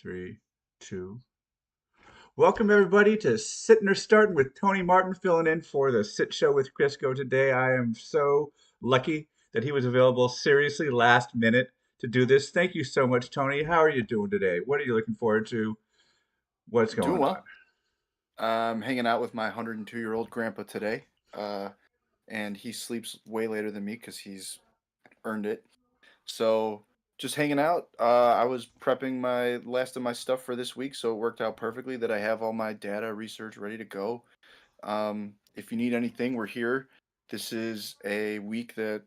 Three, two. Welcome everybody to Sittin or Startin with Tony Martin filling in for the Sit Show with Crisco today. I am so lucky that he was available seriously last minute to do this. Thank you so much, Tony. How are you doing today? What are you looking forward to? What's Doing going on? well. I'm hanging out with my 102-year-old grandpa today, uh, and he sleeps way later than me because he's earned it. So just hanging out. I was prepping my last of my stuff for this week, so it worked out perfectly that I have all my data research ready to go. If you need anything, we're here. This is a week that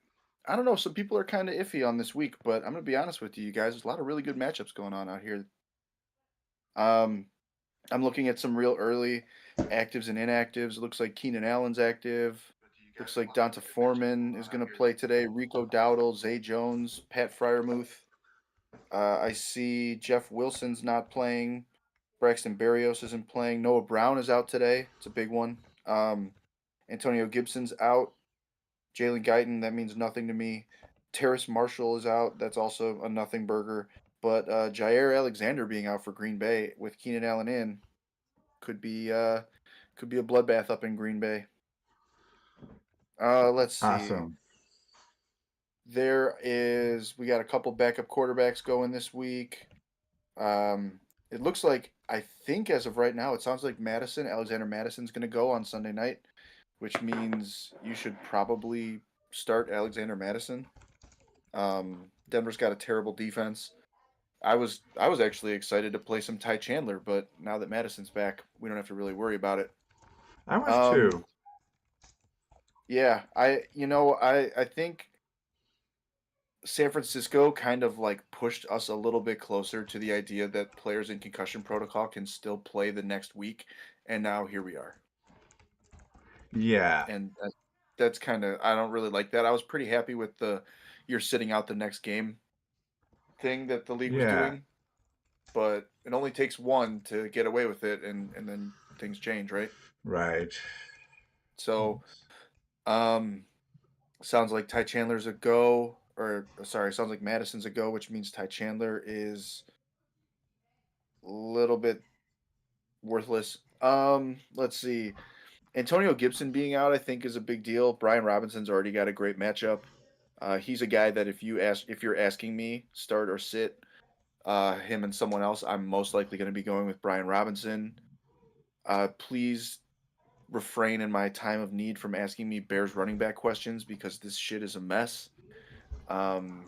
I don't know. Some people are kind of iffy on this week, but I'm gonna be honest with you guys. There's a lot of really good matchups going on out here. Um, I'm looking at some real early actives and inactives. It looks like Keenan Allen's active. Looks like Foreman is going to play today. Rico Dowdle, Zay Jones, Pat Fryermuth. I see Jeff Wilson's not playing. Braxton Berrios isn't playing. Noah Brown is out today. It's a big one. Antonio Gibson's out. Jalen Guyton, that means nothing to me. Terrace Marshall is out. That's also a nothing burger. But Jair Alexander being out for Green Bay with Keenan Allen in could be uh could be a bloodbath up in Green Bay. Let's see. Awesome. We got a couple backup quarterbacks going this week. It looks like I think as of right now, it sounds like Alexander Madison's going to go on Sunday night, which means you should probably start Alexander Madison. Denver's got a terrible defense. I was actually excited to play some Ty Chandler, but now that Madison's back, we don't have to really worry about it. I was Um, too. yeah, I think San Francisco kind of like pushed us a little bit closer to the idea that players in concussion protocol can still play the next week, and now here we are. Yeah. And that's kind of I don't really like that. I was pretty happy with the you're sitting out the next game thing that the league was Yeah. doing, but it only takes one to get away with it, and then things change, right? Right. So, um, sounds like Ty Chandler's a go, or sorry, sounds like Madison's a go, which means Ty Chandler is a little bit worthless. Let's see. Antonio Gibson being out, I think, is a big deal. Brian Robinson's already got a great matchup. He's a guy that if you're asking me start or sit, him and someone else, I'm most likely going to be going with Brian Robinson. Please refrain in my time of need from asking me Bears running back questions because this shit is a mess. Um,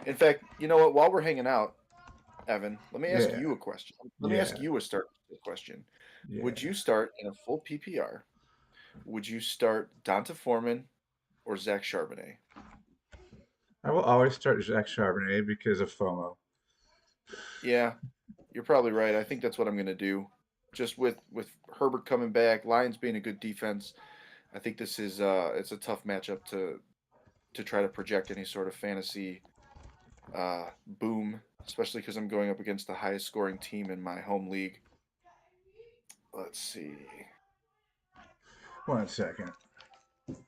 in fact, you know what? While we're hanging out, Evan, let me ask Yeah. you a question. Let me ask Yeah. you a start question. Would Yeah. you start in a full PPR? Would you start Donta Foreman or Zach Charbonnet? I will always start Zach Charbonnet because of FOMO. Yeah, you're probably right. I think that's what I'm going to do. Just with Herbert coming back, Lions being a good defense, I think this is it's a tough matchup to try to project any sort of fantasy boom, especially because I'm going up against the highest scoring team in my home league. Let's see. 1 second.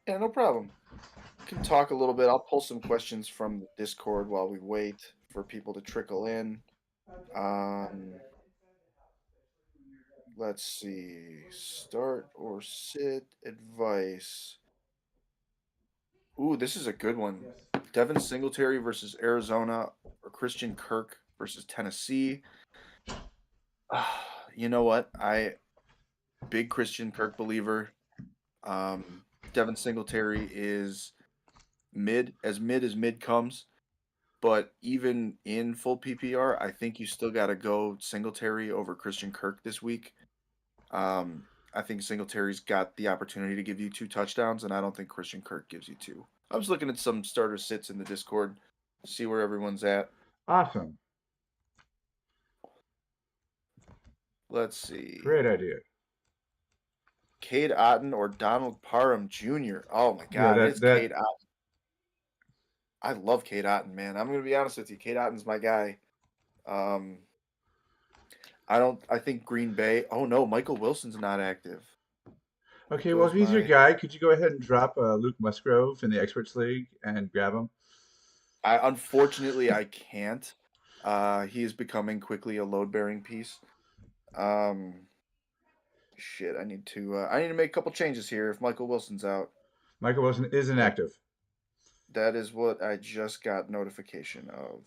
Yeah, no problem. Can talk a little bit. I'll pull some questions from the Discord while we wait for people to trickle in. Um, let's see. Start or sit advice. Ooh, this is a good one. Devin Singletary versus Arizona or Christian Kirk versus Tennessee. You know what? I big Christian Kirk believer. Um, Devin Singletary is mid as mid comes. But even in full PPR, I think you still got to go Singletary over Christian Kirk this week. Um, I think Singletary's got the opportunity to give you 2 touchdowns, and I don't think Christian Kirk gives you two. I was looking at some starter sits in the Discord, see where everyone's at. Awesome. Let's see. Great idea. Cade Otton or Donald Parham Jr. Oh my Yeah, God, that it's that Cade Otton. I love Cade Otton, man. I'm gonna be honest with you. Cade Otton's my guy. Um, I don't. I think Green Bay. Oh no, Michael Wilson's not active. There Okay, well, if goes he's your my. guy, could you go ahead and drop Luke Musgrove in the Experts League and grab him? I unfortunately I can't. He is becoming quickly a load-bearing piece. Um, shit, I need to make a couple changes here if Michael Wilson's out. Michael Wilson is That inactive. that is what I just got notification of.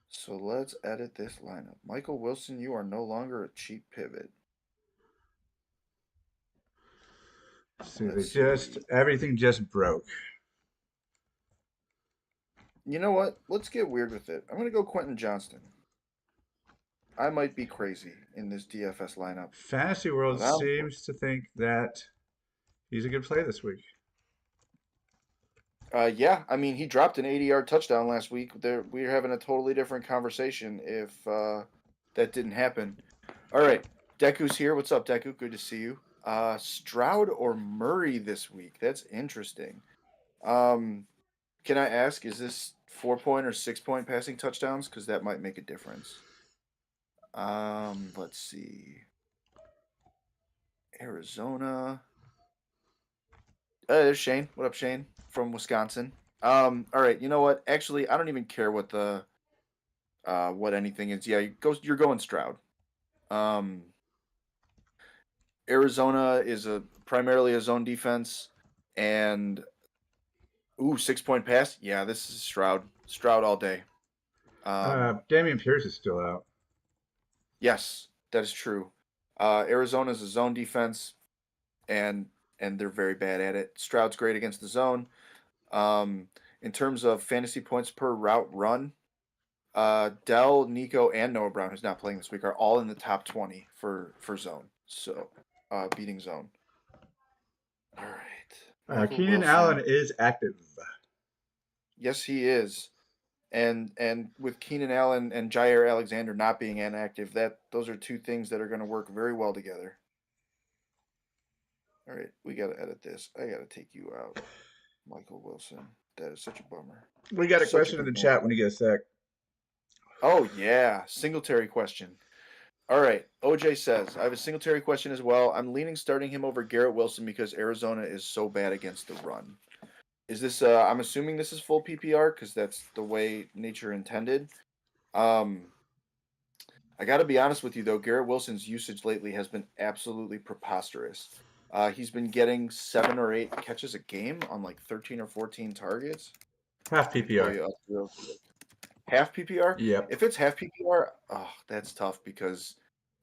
So let's edit this lineup. Michael Wilson, you are no longer a cheap pivot. See, Let's see. everything just broke. You know what? Let's get weird with it. I'm gonna go Quentin Johnston. I might be crazy in this DFS lineup, Fantasy World but I'm seems to think that he's a good play this week. yeah, I mean, he dropped an 80-yard touchdown last week. We're having a totally different conversation if that didn't happen. All right, Deku's here. What's up, Deku? Good to see you. Stroud or Murray this week? That's interesting. Um, can I ask, is this 4-point or 6-point passing touchdowns? Because that might make a difference. Let's see. Arizona. There's Shane. What up, Shane? From Wisconsin. All right. You know what? Actually, I don't even care what anything is. Yeah, you're going Stroud. Um, Arizona is primarily a zone defense, and 6-point pass. Yeah, this is Stroud. Stroud all day. Dameon Pierce is still out. Yes, that is true. Arizona is a zone defense, and they're very bad at it. Stroud's great against the zone. In terms of fantasy points per route run, Dell, Nico, and Noah Brown, who's not playing this week, are all in the top 20 for zone. So, beating zone. All right, Michael Keenan Allen Wilson. is active. Yes, he is. And with Keenan Allen and Jair Alexander not being inactive, those are two things that are going to work very well together. All right, we got to edit this. I got to take you out, Michael Wilson. That is such a bummer. We got a Such a question in good the one. chat when you get a sec. Oh yeah, Singletary question. All right, OJ says I have a Singletary question as well. I'm leaning starting him over Garrett Wilson because Arizona is so bad against the run. Is this? I'm assuming this is full PPR because that's the way nature intended. Um, I got to be honest with you though, Garrett Wilson's usage lately has been absolutely preposterous. He's been getting 7 or 8 catches a game on like 13 or 14 targets. Half Let me pull PPR. you up real quick. Half PPR? Yep. If it's half PPR, oh, that's tough because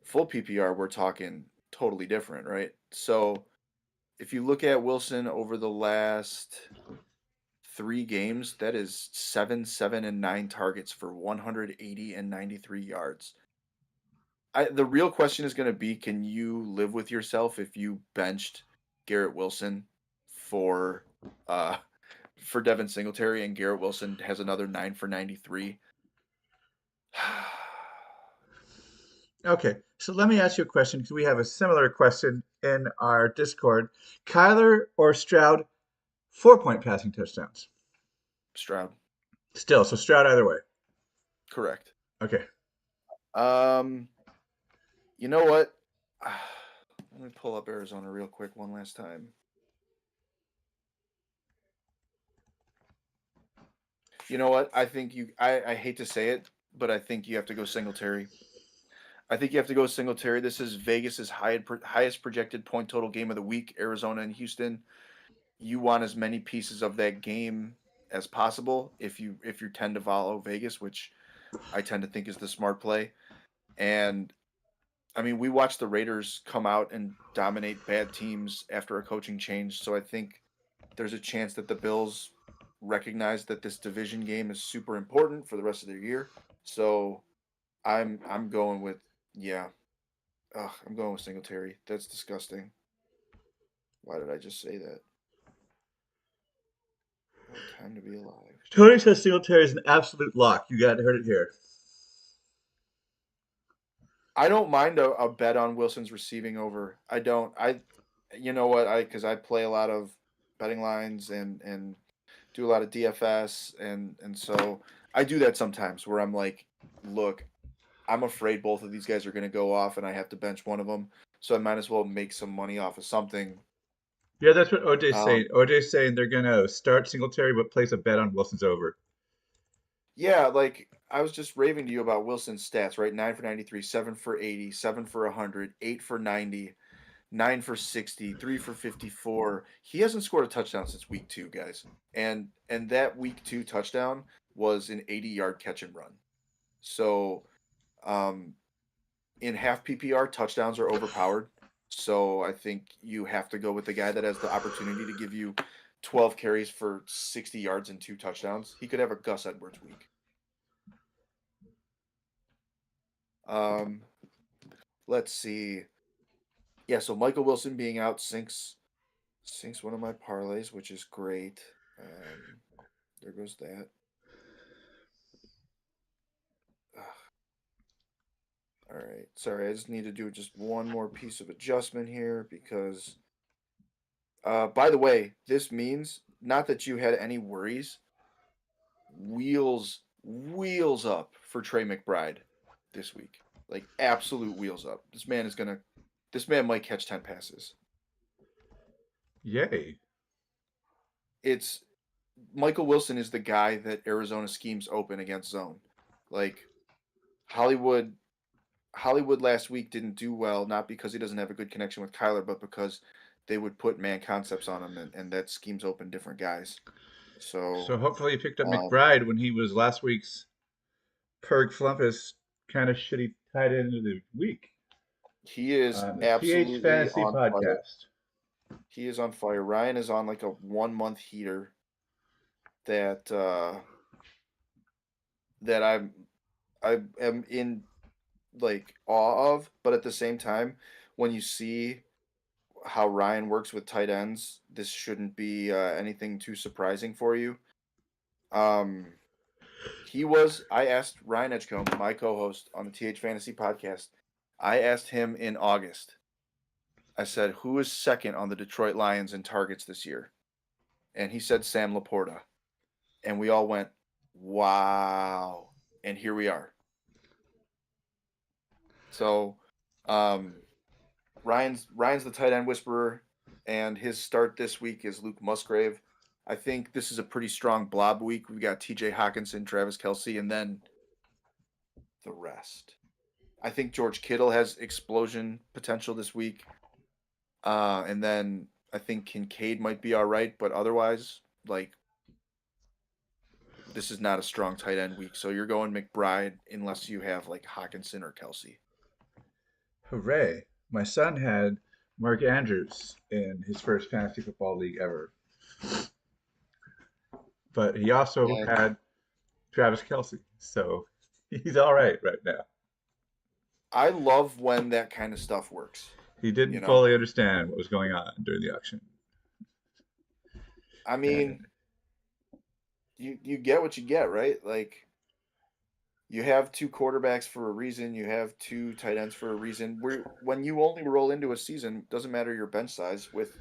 full PPR, we're talking totally different, right? So if you look at Wilson over the last 3 games, that is 7, 7, and 9 targets for 180 and 93 yards. The real question is going to be, can you live with yourself if you benched Garrett Wilson for uh for Devin Singletary and Garrett Wilson has another 9 for 93? Okay, so let me ask you a question because we have a similar question in our Discord. Kyler or Stroud, 4-point passing touchdowns. Stroud. Still, so Stroud either way. Correct. Okay. Um, you know what? Let me pull up Arizona real quick one last time. You know what? I think I hate to say it, but I think you have to go Singletary. I think you have to go Singletary. This is Vegas's highest projected point total game of the week, Arizona and Houston. You want as many pieces of that game as possible if you tend to follow Vegas, which I tend to think is the smart play. And I mean, we watched the Raiders come out and dominate bad teams after a coaching change, so I think there's a chance that the Bills recognize that this division game is super important for the rest of their year. So I'm going with yeah. Ugh, I'm going with Singletary. That's disgusting. Why did I just say that? What a time to be alive. Tony says Singletary is an absolute lock. You got heard it here. I don't mind a bet on Wilson's receiving over. I don't. You know what? Because I play a lot of betting lines and do a lot of DFS and so I do that sometimes where I'm like, look, I'm afraid both of these guys are going to go off and I have to bench one of them, so I might as well make some money off of something. Yeah, that's what OJ's Um, saying. OJ's saying they're gonna start Singletary but place a bet on Wilson's over. yeah, like I was just raving to you about Wilson's stats, right? 9 for 93, 7 for 80, 7 for 100, 8 for 90, 9 for 60, 3 for 54. He hasn't scored a touchdown since week 2, guys. And that week 2 touchdown was an 80-yard catch and run. So, um in half PPR, touchdowns are overpowered. So I think you have to go with the guy that has the opportunity to give you 12 carries for 60 yards and 2 touchdowns. He could have a Gus Edwards week. Um, let's see. Yeah, so Michael Wilson being out sinks one of my parlays, which is great. There goes that. Ugh. All right. Sorry, I just need to do just one more piece of adjustment here because by the way, this means not that you had any worries. Wheels up for Trey McBride this week. Like absolute wheels up. This man might catch 10 passes. Yay. It's Michael Wilson is the guy that Arizona schemes open against zone. Like Hollywood last week didn't do well, not because he doesn't have a good connection with Kyler, but because they would put man concepts on him and that schemes open different guys. So So hopefully he picked up um, McBride when he was last week's Perg Flumpus kind of shitty tight end of the week he is on the TH absolutely Fantasy on fire. Podcast. He is on fire. Ryan is on like a 1 month heater that that I am in like awe of, but at the same time, when you see how Ryan works with tight ends, this shouldn't be anything too surprising for you. Um, I asked Ryan Edgecombe, my co-host on the TH Fantasy Podcast, I asked him in August. I said, "Who is second on the Detroit Lions in targets this year?" And he said Sam Laporta. And we all went, "Wow." And here we are. So, um, Ryan's the tight end whisperer, and his start this week is Luke Musgrave. I think this is a pretty strong blob week. We've got T.J. Hawkinson, Travis Kelce, and then the rest. I think George Kittle has explosion potential this week, and then I think Kincaid might be all right, but otherwise, like this is not a strong tight end week. So you're going McBride unless you have like Hawkinson or Kelce. Hooray. My son had Mark Andrews in his first fantasy football league ever. But he also And had Travis Kelce. So he's all right now. I love when that kind of stuff works. He You didn't know, fully understand what was going on during the auction. I And mean, you get what you get, right? Like you have 2 quarterbacks for a reason. You have 2 tight ends for a reason. When you only roll into a season, doesn't matter your bench size with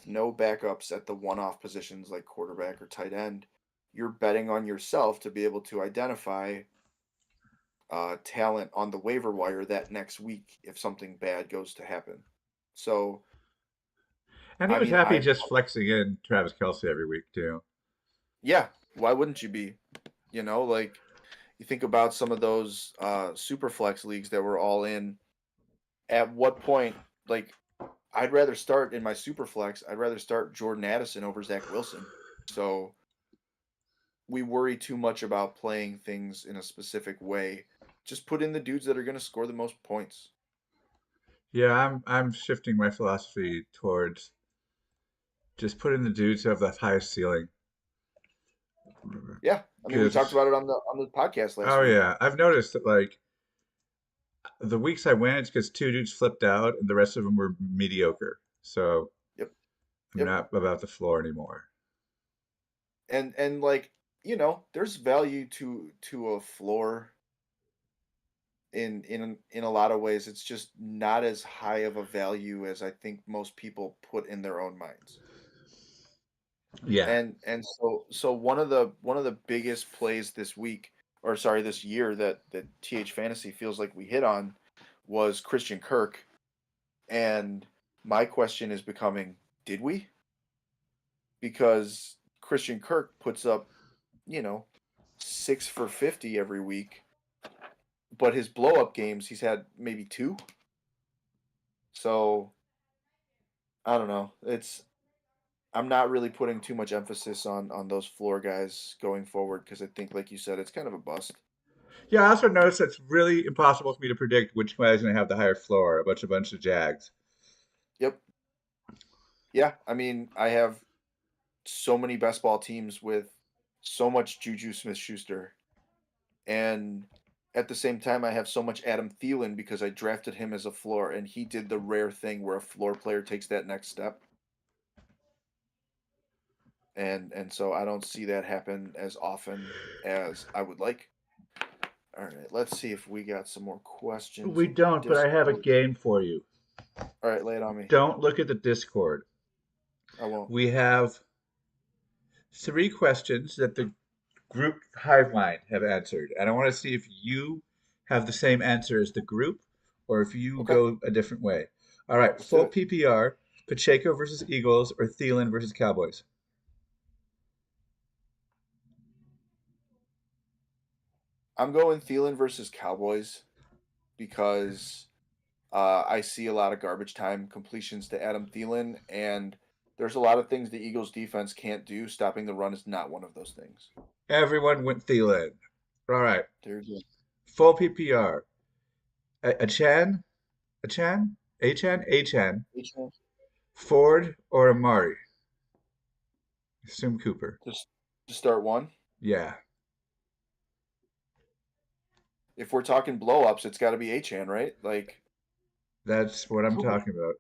no backups at the one-off positions like quarterback or tight end. You're betting on yourself to be able to identify talent on the waiver wire that next week if something bad goes to happen. So, and he I was mean, happy just flexing in Travis Kelce every week too. yeah, why wouldn't you be? You know, like you think about some of those super flex leagues that were all in. At what point, like, I'd rather start in my super flex, I'd rather start Jordan Addison over Zach Wilson. So we worry too much about playing things in a specific way. Just put in the dudes that are going to score the most points. Yeah, I'm shifting my philosophy towards just putting the dudes who have the highest ceiling. Yeah, I mean, we talked Because about it on the podcast last oh week. yeah, I've noticed that like the weeks I went, it's because two dudes flipped out and the rest of them were mediocre. So Yep, I'm yep. not about the floor anymore. And like there's value to a floor in a lot of ways. It's just not as high of a value as I think most people put in their own minds. Yeah. And so one of the biggest plays this week, or sorry, this year that TH Fantasy feels like we hit on was Christian Kirk. And my question is becoming, did we? Because Christian Kirk puts up, you know, 6 for 50 every week, but his blow up games, he's had maybe two. So I don't know. I'm not really putting too much emphasis on those floor guys going forward because I think, like you said, it's kind of a bust. Yeah, I also noticed it's really impossible for me to predict which guy is going to have the higher floor. A bunch of Jags. Yep. Yeah. I mean, I have so many best ball teams with so much Juju Smith Schuster. And at the same time, I have so much Adam Thielen because I drafted him as a floor, and he did the rare thing where a floor player takes that next step. And so I don't see that happen as often as I would like. All right, let's see if we got some more questions We in the don't, but I have a Discord. game for you. All right, lay it on me. Don't look at the Discord. I won't. We have three questions that the group hive mind have answered, and I want to see if you have the same answer as the group or if you Okay, go a different way. All right, let's do full it. PPR, Pacheco versus Eagles or Thielen versus Cowboys. I'm going Thielen versus Cowboys because I see a lot of garbage time completions to Adam Thielen, and there's a lot of things the Eagles defense can't do. Stopping the run is not one of those things. Everyone went Thielen. All right, There you full PPR, Achane, Achane, go. Ford or Amari. Assume Cooper. To start one. Yeah, If we're talking blow ups, it's got to be Achane, right? Like that's what I'm Cooper. talking about.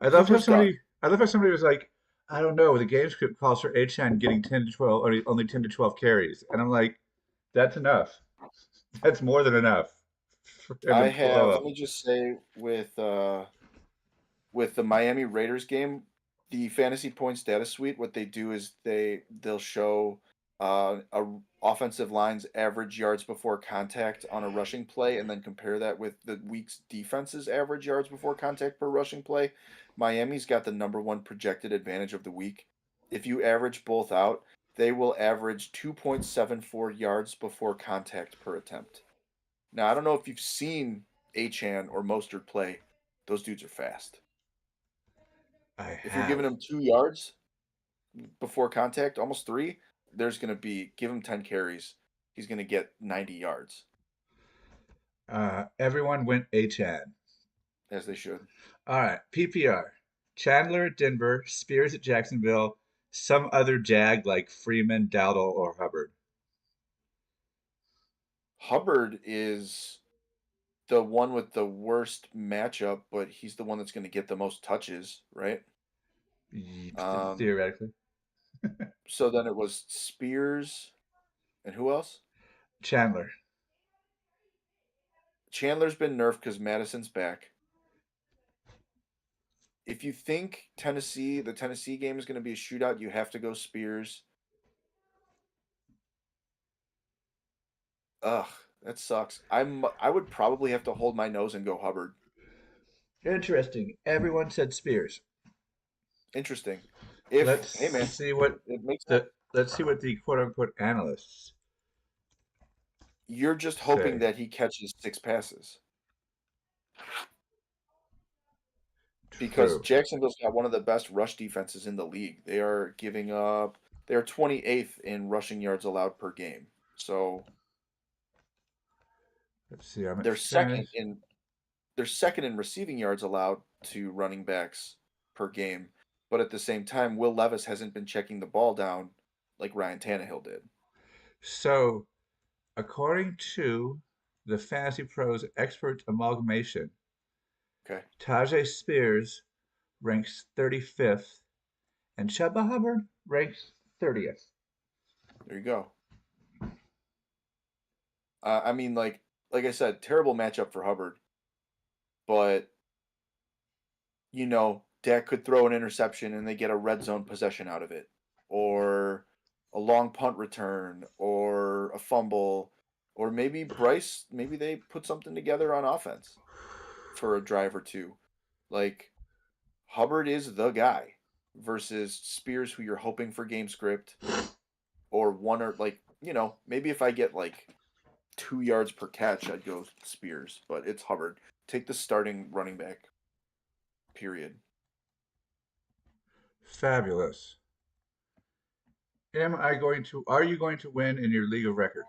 I love how Cooper's done. somebody. I love how somebody was like, I don't know. The game script calls for Achan getting 10 to 12, or only 10 to 12 carries, and I'm like, that's enough. That's more than enough for him to I blow have. Let up. me just say with the Miami Raiders game, the fantasy points data suite, what they do is they'll show a offensive line's average yards before contact on a rushing play, and then compare that with the week's defense's average yards before contact per rushing play. Miami's got the number one projected advantage of the week. If you average both out, they will average 2.74 yards before contact per attempt. Now, I don't know if you've seen Achan or Mostert play. Those dudes are fast. I If you're have. giving him 2 yards before contact, almost three, there's going to be, give him 10 carries. He's going to get 90 yards, Everyone went Achan. as they should. All right, PPR. Chandler at Denver, Spears at Jacksonville, some other Jag like Freeman, Dowdle, or Hubbard. Hubbard is the one with the worst matchup, but he's the one that's going to get the most touches, right? Um, Theoretically. so then it was Spears and who else? Chandler. Chandler's been nerfed because Madison's back. If you think the Tennessee game is going to be a shootout, you have to go Spears. Ugh, that sucks. I would probably have to hold my nose and go Hubbard. Interesting. Everyone said Spears. Interesting. If Let's hey man, see what it makes sense. the quote unquote analysts You're just hoping say. that he catches 6 passes because True. Jacksonville's got one of the best rush defenses in the league. They're 28th in rushing yards allowed per game. So Let's see. I'm at they're second fantasy. in they're second in receiving yards allowed to running backs per game, but at the same time, Will Levis hasn't been checking the ball down like Ryan Tannehill did. So, according to the Fantasy Pros expert amalgamation, Okay, Tajay Spears ranks 35th and Chuba Hubbard ranks 30th. there you go. I mean, like I said, terrible matchup for Hubbard, but Dak could throw an interception and they get a red zone possession out of it, or a long punt return, or a fumble, or maybe maybe they put something together on offense for a drive or two. Like Hubbard is the guy versus Spears, who you're hoping for game script, or one or like maybe if I get like 2 yards per catch, I'd go Spears, but it's Hubbard. Take the starting running back. Period. Fabulous. Are you going to win in your league of record?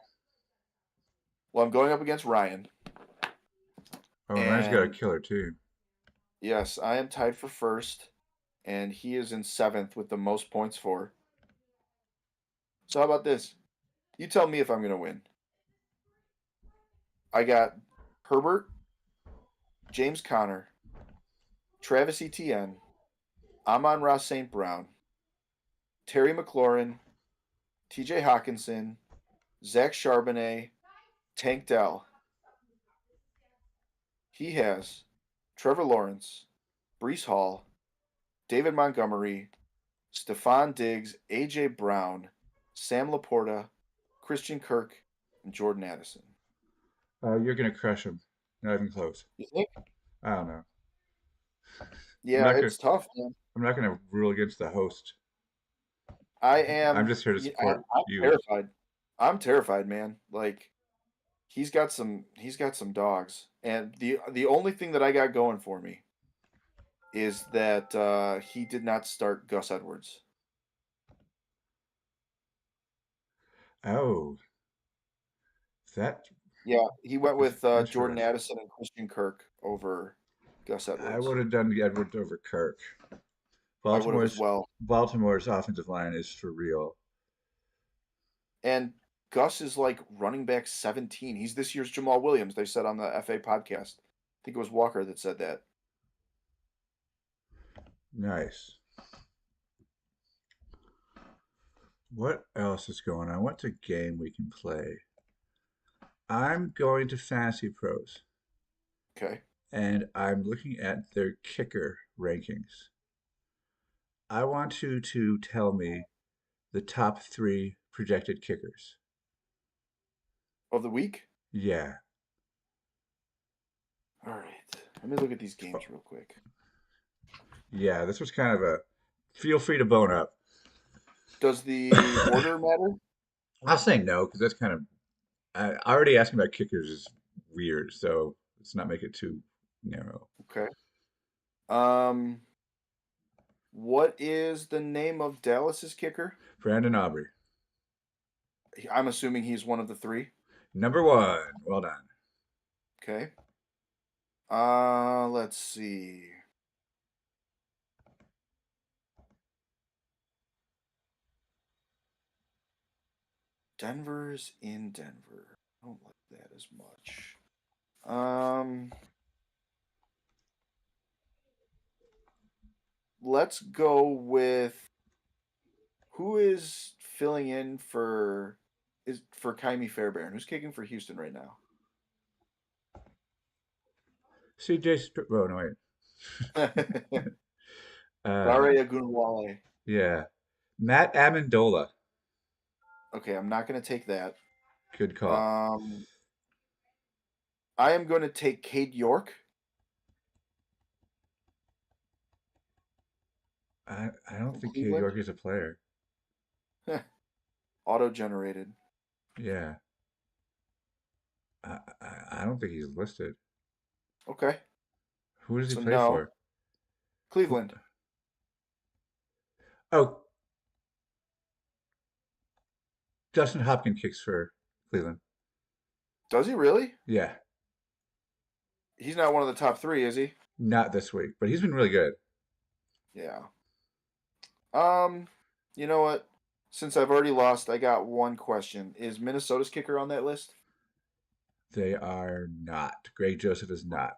Well, I'm going up against Ryan, Oh, and Ryan's got a and killer team. yes, I am tied for first, and he is in seventh with the most points for. So how about this? You tell me if I'm gonna win. I got Herbert, James Conner, Travis Etienne, Amon-Ra St. Brown, Terry McLaurin, TJ Hawkinson, Zach Charbonnet, Tank Dell. He has Trevor Lawrence, Brees Hall, David Montgomery, Stephon Diggs, A.J. Brown, Sam Laporta, Christian Kirk, and Jordan Addison. You're going to crush him. Not even close. You think? I don't know. I'm Yeah, not going. it's tough, man. I'm not going to rule against the host. I I'm am. just here to support I'm you. terrified. I'm terrified, man. Like he's got some dogs, and the only thing that I got going for me is that he did not start Gus Edwards. Oh, that Yeah, he went is with Jordan interesting. Addison and Christian Kirk over Gus I Edwards. would have done Edwards over Kirk. I would have as Baltimore's well. Baltimore's offensive line is for real. And Gus is like running back 17. He's this year's Jamal Williams, they said on the FA podcast. I think it was Walker that said that. Nice. What else is going on? What's a game we can play? I'm going to Fantasy Pros Okay. and I'm looking at their kicker rankings. I want you to tell me the top three projected kickers. Of the week? Yeah. All right. Let me look at these games real quick. Yeah, this was kind of a feel free to bone up. Does the order matter? I'll say no because that's kind of already asking about kickers is weird, so let's not make it too narrow. Okay. Um, what is the name of Dallas's kicker? Brandon Aubrey, I'm assuming he's one of the three. number one. Well done. Okay. Let's see. Denver's in Denver. I don't like that as much. Um, let's go with who is filling in for Kaimi Fairbairn. Who's kicking for Houston right now? CJ. Oh no, wait. Dare Uh, Ogunwale. yeah. Matt Amendola. Okay, I'm not going to take that. Good call. Um, I am going to take Cade York. I don't From think Cade Cleveland. York is a player. Auto generated. Yeah. I don't think he's listed. Okay. Who does he So play no. for? Who? Cleveland. Oh, Dustin Hopkins kicks for Cleveland. Does he really? Yeah, He's not one of the top three, is he? not this week, but he's been really good. Yeah. Um, you know what? Since I've already lost, I got one question. Is Minnesota's kicker on that list? They are not. Greg Joseph is not,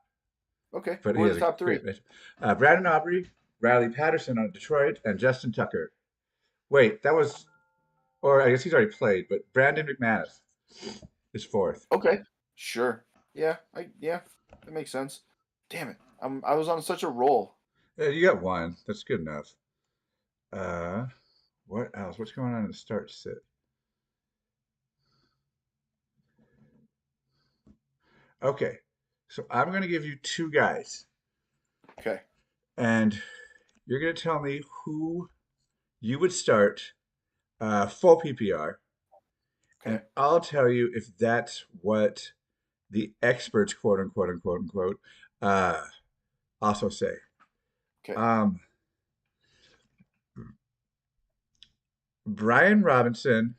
Okay. but Who he are the has a top great three? match. Brandon Aubrey, Riley Patterson on Detroit, and Justin Tucker. Wait, that was, or I guess he's already played, but Brandon McManus is fourth. Okay. Sure. Yeah, that makes sense. Damn it. I was on such a roll. You got one. That's good enough. Uh, what else? What's going on in the start sit? Okay, so I'm going to give you two guys, Okay. and you're going to tell me who you would start full PPR And Okay. I'll tell you if that's what the experts, quote unquote, uh, also say. Okay. Um, Brian Robinson.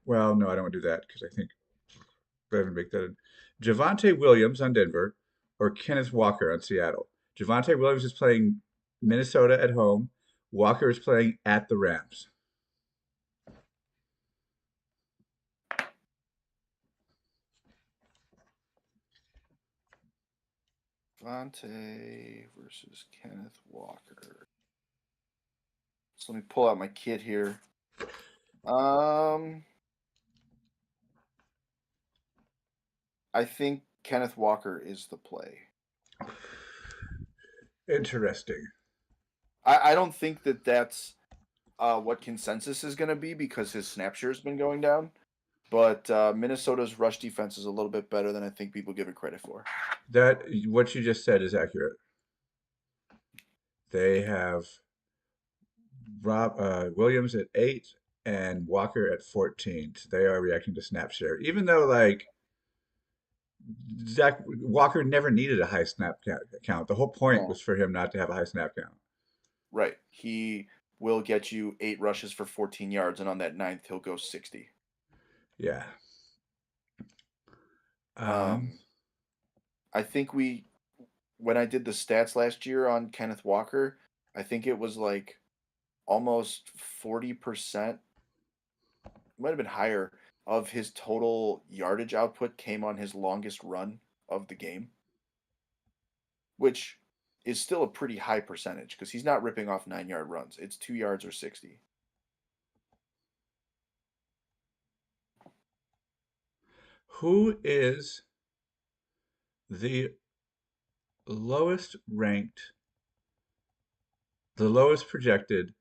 Well, no, I don't want to do that because I think I haven't baked that in. Javonte Williams on Denver or Kenneth Walker on Seattle. Javonte Williams is playing Minnesota at home. Walker is playing at the Rams. Vontae versus Kenneth Walker. So let me pull out my kit here. I think Kenneth Walker is the play. Interesting. I don't think that that's what consensus is going to be because his snap share has been going down. But Minnesota's rush defense is a little bit better than I think people give it credit for. That what you just said is accurate. They have Williams at 8 and Walker at 14. So they are reacting to snap share, even though like Zach Walker never needed a high snap count. The whole point No, was for him not to have a high snap count. right. He will get you 8 rushes for 14 yards, and on that ninth, he'll go 60. Yeah. Um, Um, I think when I did the stats last year on Kenneth Walker, I think it was like almost 40%, might have been higher, of his total yardage output came on his longest run of the game, which is still a pretty high percentage because he's not ripping off 9 yard runs. It's 2 yards or 60. who is the lowest ranked, the lowest projected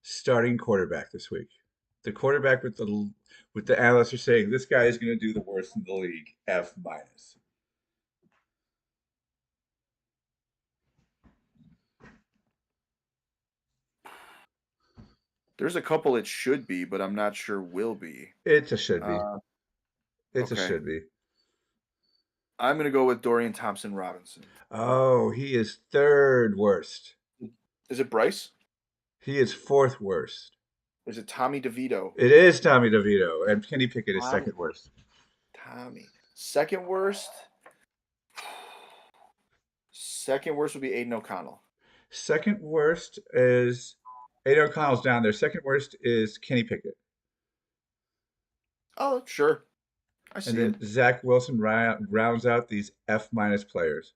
starting quarterback this week? The quarterback with the analysts are saying this guy is going to do the worst in the league, F minus. There's a couple it should be, but I'm not sure will be. It's a should be. Uh, It's a okay. should be. I'm going to go with Dorian Thompson Robinson. Oh, he is third worst. Is it Bryce? He is fourth worst. Is it Tommy DeVito? It is Tommy DeVito, and Kenny Pickett is Tommy. second worst. Tommy. Second worst? Second worst would be Aiden O'Connell. Second worst is Aiden O'Connell's down there. Second worst is Kenny Pickett. Oh, sure. I And see then it. Zach Wilson rounds out these F minus players.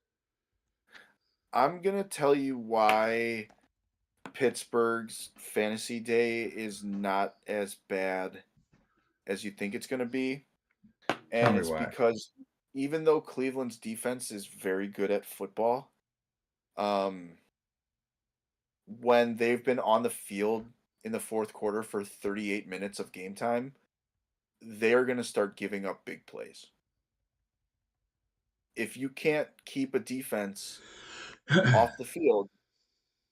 I'm going to tell you why Pittsburgh's fantasy day is not as bad as you think it's going to be. Tell And me it's why. because even though Cleveland's defense is very good at football, um, when they've been on the field in the fourth quarter for 38 minutes of game time, they're going to start giving up big plays. If you can't keep a defense off the field,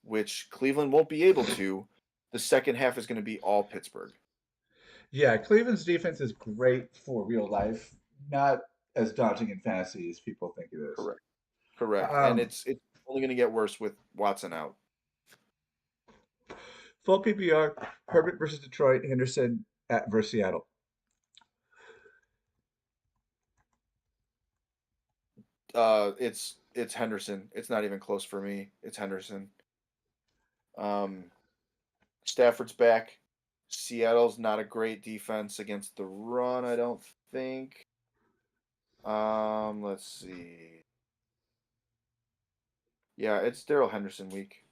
which Cleveland won't be able to, the second half is going to be all Pittsburgh. Yeah, Cleveland's defense is great for real life, not as daunting in fantasy as people think it is. Correct. Correct. And Um, it's only going to get worse with Watson out. full PPR, Herbert versus Detroit, Henderson at versus Seattle. It's Henderson. It's not even close for me. It's Henderson. Um, Stafford's back. Seattle's not a great defense against the run, I don't think. Let's see. Yeah, it's Daryl Henderson week.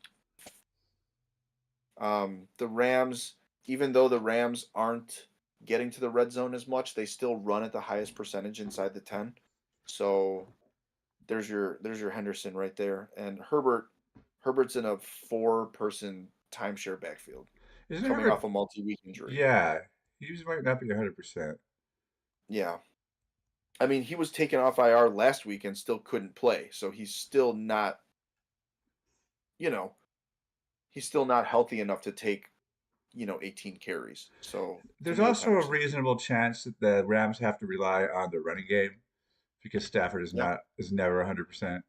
The Rams, even though the Rams aren't getting to the red zone as much, they still run at the highest percentage inside the 10. So there's your Henderson right there. And Herbert's in a 4-person timeshare backfield, Isn't coming off Herbert? a multi-week injury. Yeah, he might not be 100%. Yeah. I mean, he was taken off IR last week and still couldn't play. So he's still not, you know, he's still not healthy enough to take 18 carries. So to There's me, it also kind of a seems reasonable chance that the Rams have to rely on the running game because Stafford yeah, is never 100%,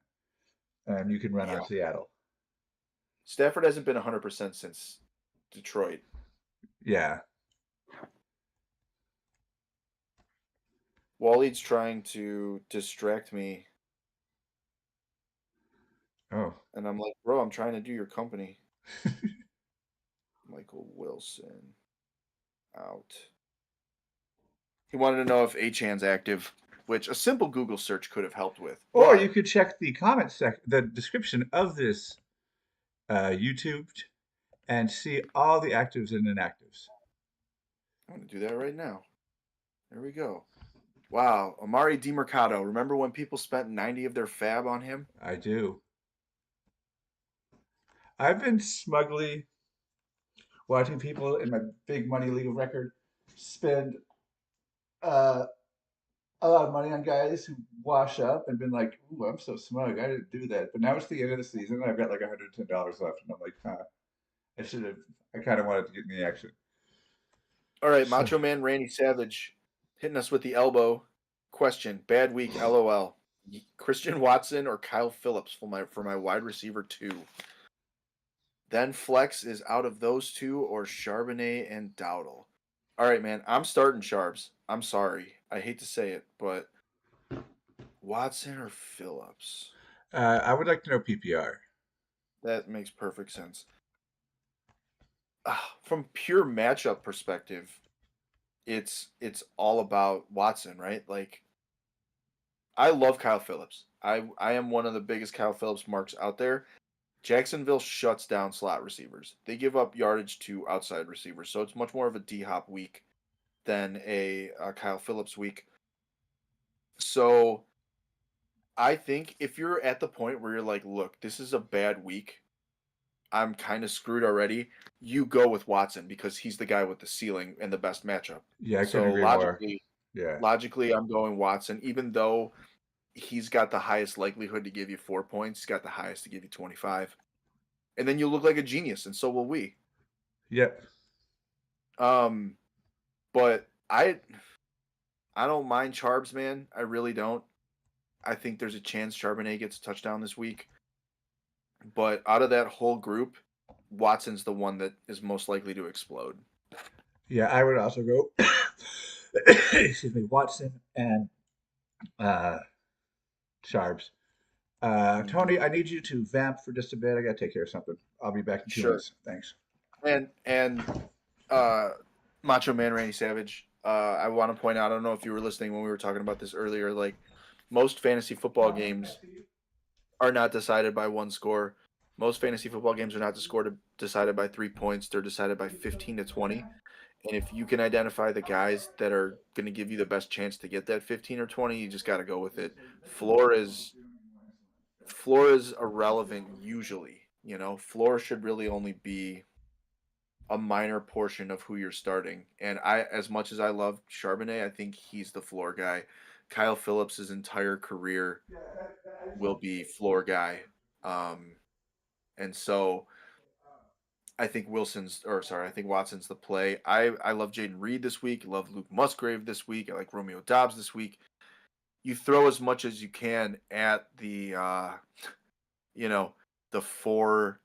and you can run on yeah. Seattle. Stafford hasn't been 100% since Detroit. Yeah. Wally's trying to distract me, Oh. and I'm like, bro, I'm trying to do your company. Michael Wilson out. He wanted to know if Achane's active, which a simple Google search could have helped with. Or you But could check the description of this YouTube and see all the actives and inactives. I'm going to do that right now. There we go. Wow, Emari Demercado. Remember when people spent 90 of their fab on him? I do. I've been smugly watching people in my big money league of record spend uh, a lot of money on guys who wash up and been like, "Ooh, I'm so smug. I didn't do that." But now it's the end of the season, and I've got like $110 left, and I'm like, "Huh, I should have. I kind of wanted to get in the action." All right, So, Macho Man Randy Savage hitting us with the elbow. Question: Bad week, LOL. Christian Watson or Kyle Phillips for my wide receiver 2. Then flex is out of those two or Charbonnet and Dowdle. All right, man. I'm starting Sharps. I'm sorry. I hate to say it, but Watson or Phillips? I would like to know PPR. That makes perfect sense. From pure matchup perspective, it's all about Watson, right? Like I love Kyle Phillips. I am one of the biggest Kyle Phillips marks out there. Jacksonville shuts down slot receivers. They give up yardage to outside receivers, so it's much more of a D Hop week than a Kyle Phillips week. So I think if you're at the point where you're like, look, this is a bad week, I'm kind of screwed already, you go with Watson because he's the guy with the ceiling and the best matchup. Yeah, I couldn't So agree more. logically, Yeah, logically, I'm going Watson, even though he's got the highest likelihood to give you 4 points. He's got the highest to give you 25. And then you look like a genius, and so will we. yep, Um, but I don't mind Charbs, man. I really don't. I think there's a chance Charbonnet gets a touchdown this week. But out of that whole group, Watson's the one that is most likely to explode. yeah. I would also go. Excuse me, Watson and uh, Sharps. Mm-hmm. Tony, I need you to vamp for just a bit. I gotta take care of something. I'll be back in two Sure. minutes. Thanks. And uh, Macho Man Randy Savage. I want to point out. I don't know if you were listening when we were talking about this earlier. Like most fantasy football games are not decided by one score. Most fantasy football games are not decided by 3 points. They're decided by 15 to 20. And if you can identify the guys that are going to give you the best chance to get that 15 or 20, you just got to go with it. Floor is floor is irrelevant usually. Floor should really only be a minor portion of who you're starting. And as much as I love Charbonnet, I think he's the floor guy. Kyle Phillips' entire career will be floor guy. Um, and so I think Watson's the play. I love Jaden Reed this week. I love Luke Musgrave this week. I like Romeo Dobbs this week. You throw as much as you can at you know, the four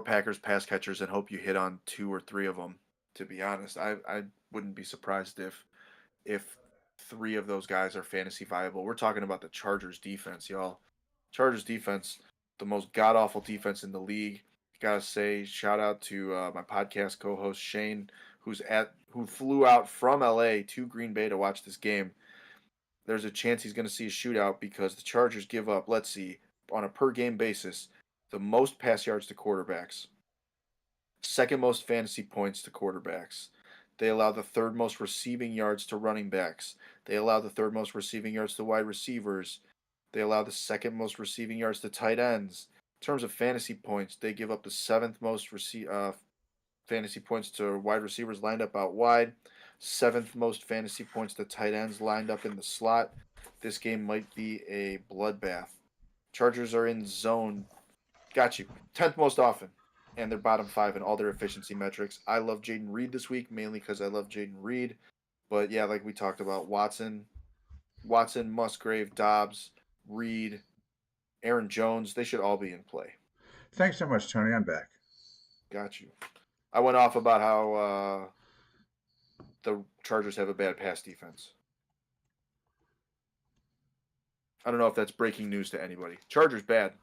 Packers pass catchers and hope you hit on two or three of them. To be honest, I wouldn't be surprised if three of those guys are fantasy viable. We're talking about the Chargers defense, y'all. Chargers defense, the most god awful defense in the league. Gotta say, shout out to my podcast co-host Shane, who flew out from LA to Green Bay to watch this game. There's a chance he's going to see a shootout because the Chargers give up, let's see, on a per game basis, the most pass yards to quarterbacks, second most fantasy points to quarterbacks. They allow the third most receiving yards to running backs. They allow the third most receiving yards to wide receivers. They allow the second most receiving yards to tight ends. In terms of fantasy points, they give up the seventh most fantasy points to wide receivers lined up out wide, seventh most fantasy points to tight ends lined up in the slot. This game might be a bloodbath. Chargers are in zone. Got you. 10th most often. and they're bottom 5 in all their efficiency metrics. I love Jaden Reed this week, mainly because I love Jaden Reed. But yeah, like we talked about, Watson, Musgrave, Dobbs, Reed, Aaron Jones, they should all be in play. Thanks so much, Tony. I'm back. Got you. I went off about how the Chargers have a bad pass defense. I don't know if that's breaking news to anybody. Chargers bad.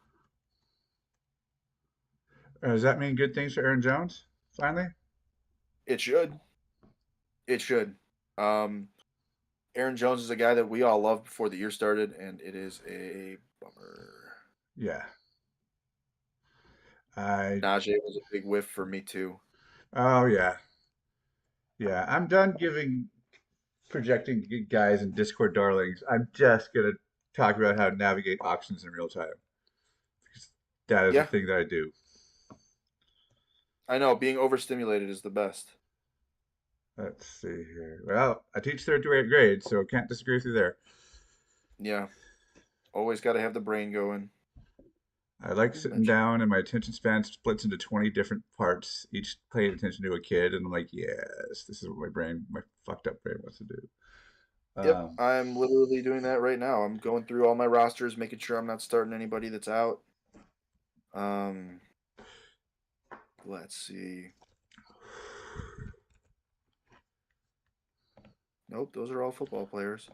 Does that mean good things for Aaron Jones? Finally? It should. It should. Aaron Jones is a guy that we all loved before the year started, and it is a bummer. Yeah. Najee was a big whiff for me too. Oh yeah. Yeah. I'm done projecting guys and Discord darlings. I'm just gonna talk about how to navigate auctions in real time. Because that is the Yeah, thing that I do. I know. Being overstimulated is the best. Let's see here. Well, I teach third to eighth grade, so can't disagree with you there. Yeah, always got to have the brain going. I like sitting down and my attention span splits into 20 different parts, each paying attention to a kid, and I'm like, yes, this is what my fucked up brain wants to do. Yep, Um, I'm literally doing that right now. I'm going through all my rosters, making sure I'm not starting anybody that's out. Um, let's see. Nope, those are all football players.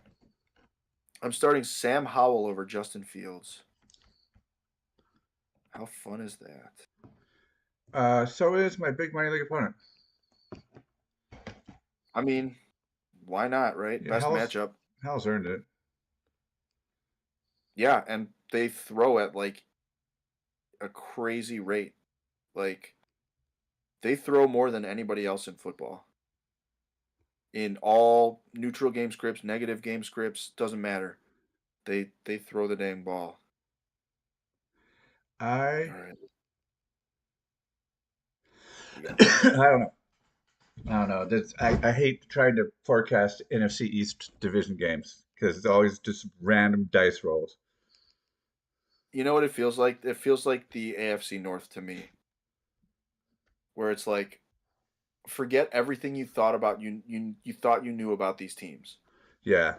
I'm starting Sam Howell over Justin Fields. How fun is that? so is my big money league opponent. I mean, why not, right? Yeah, Best matchup. Hell's earned it. Yeah, and they throw at like a crazy rate. Like they throw more than anybody else in football. In all neutral game scripts, negative game scripts, doesn't matter. They throw the dang ball. I All right. I don't know. I don't know. I hate trying to forecast NFC East division games because it's always just random dice rolls. You know what it feels like? It feels like the AFC North to me, where it's like forget everything you thought about you thought you knew about these teams, Yeah,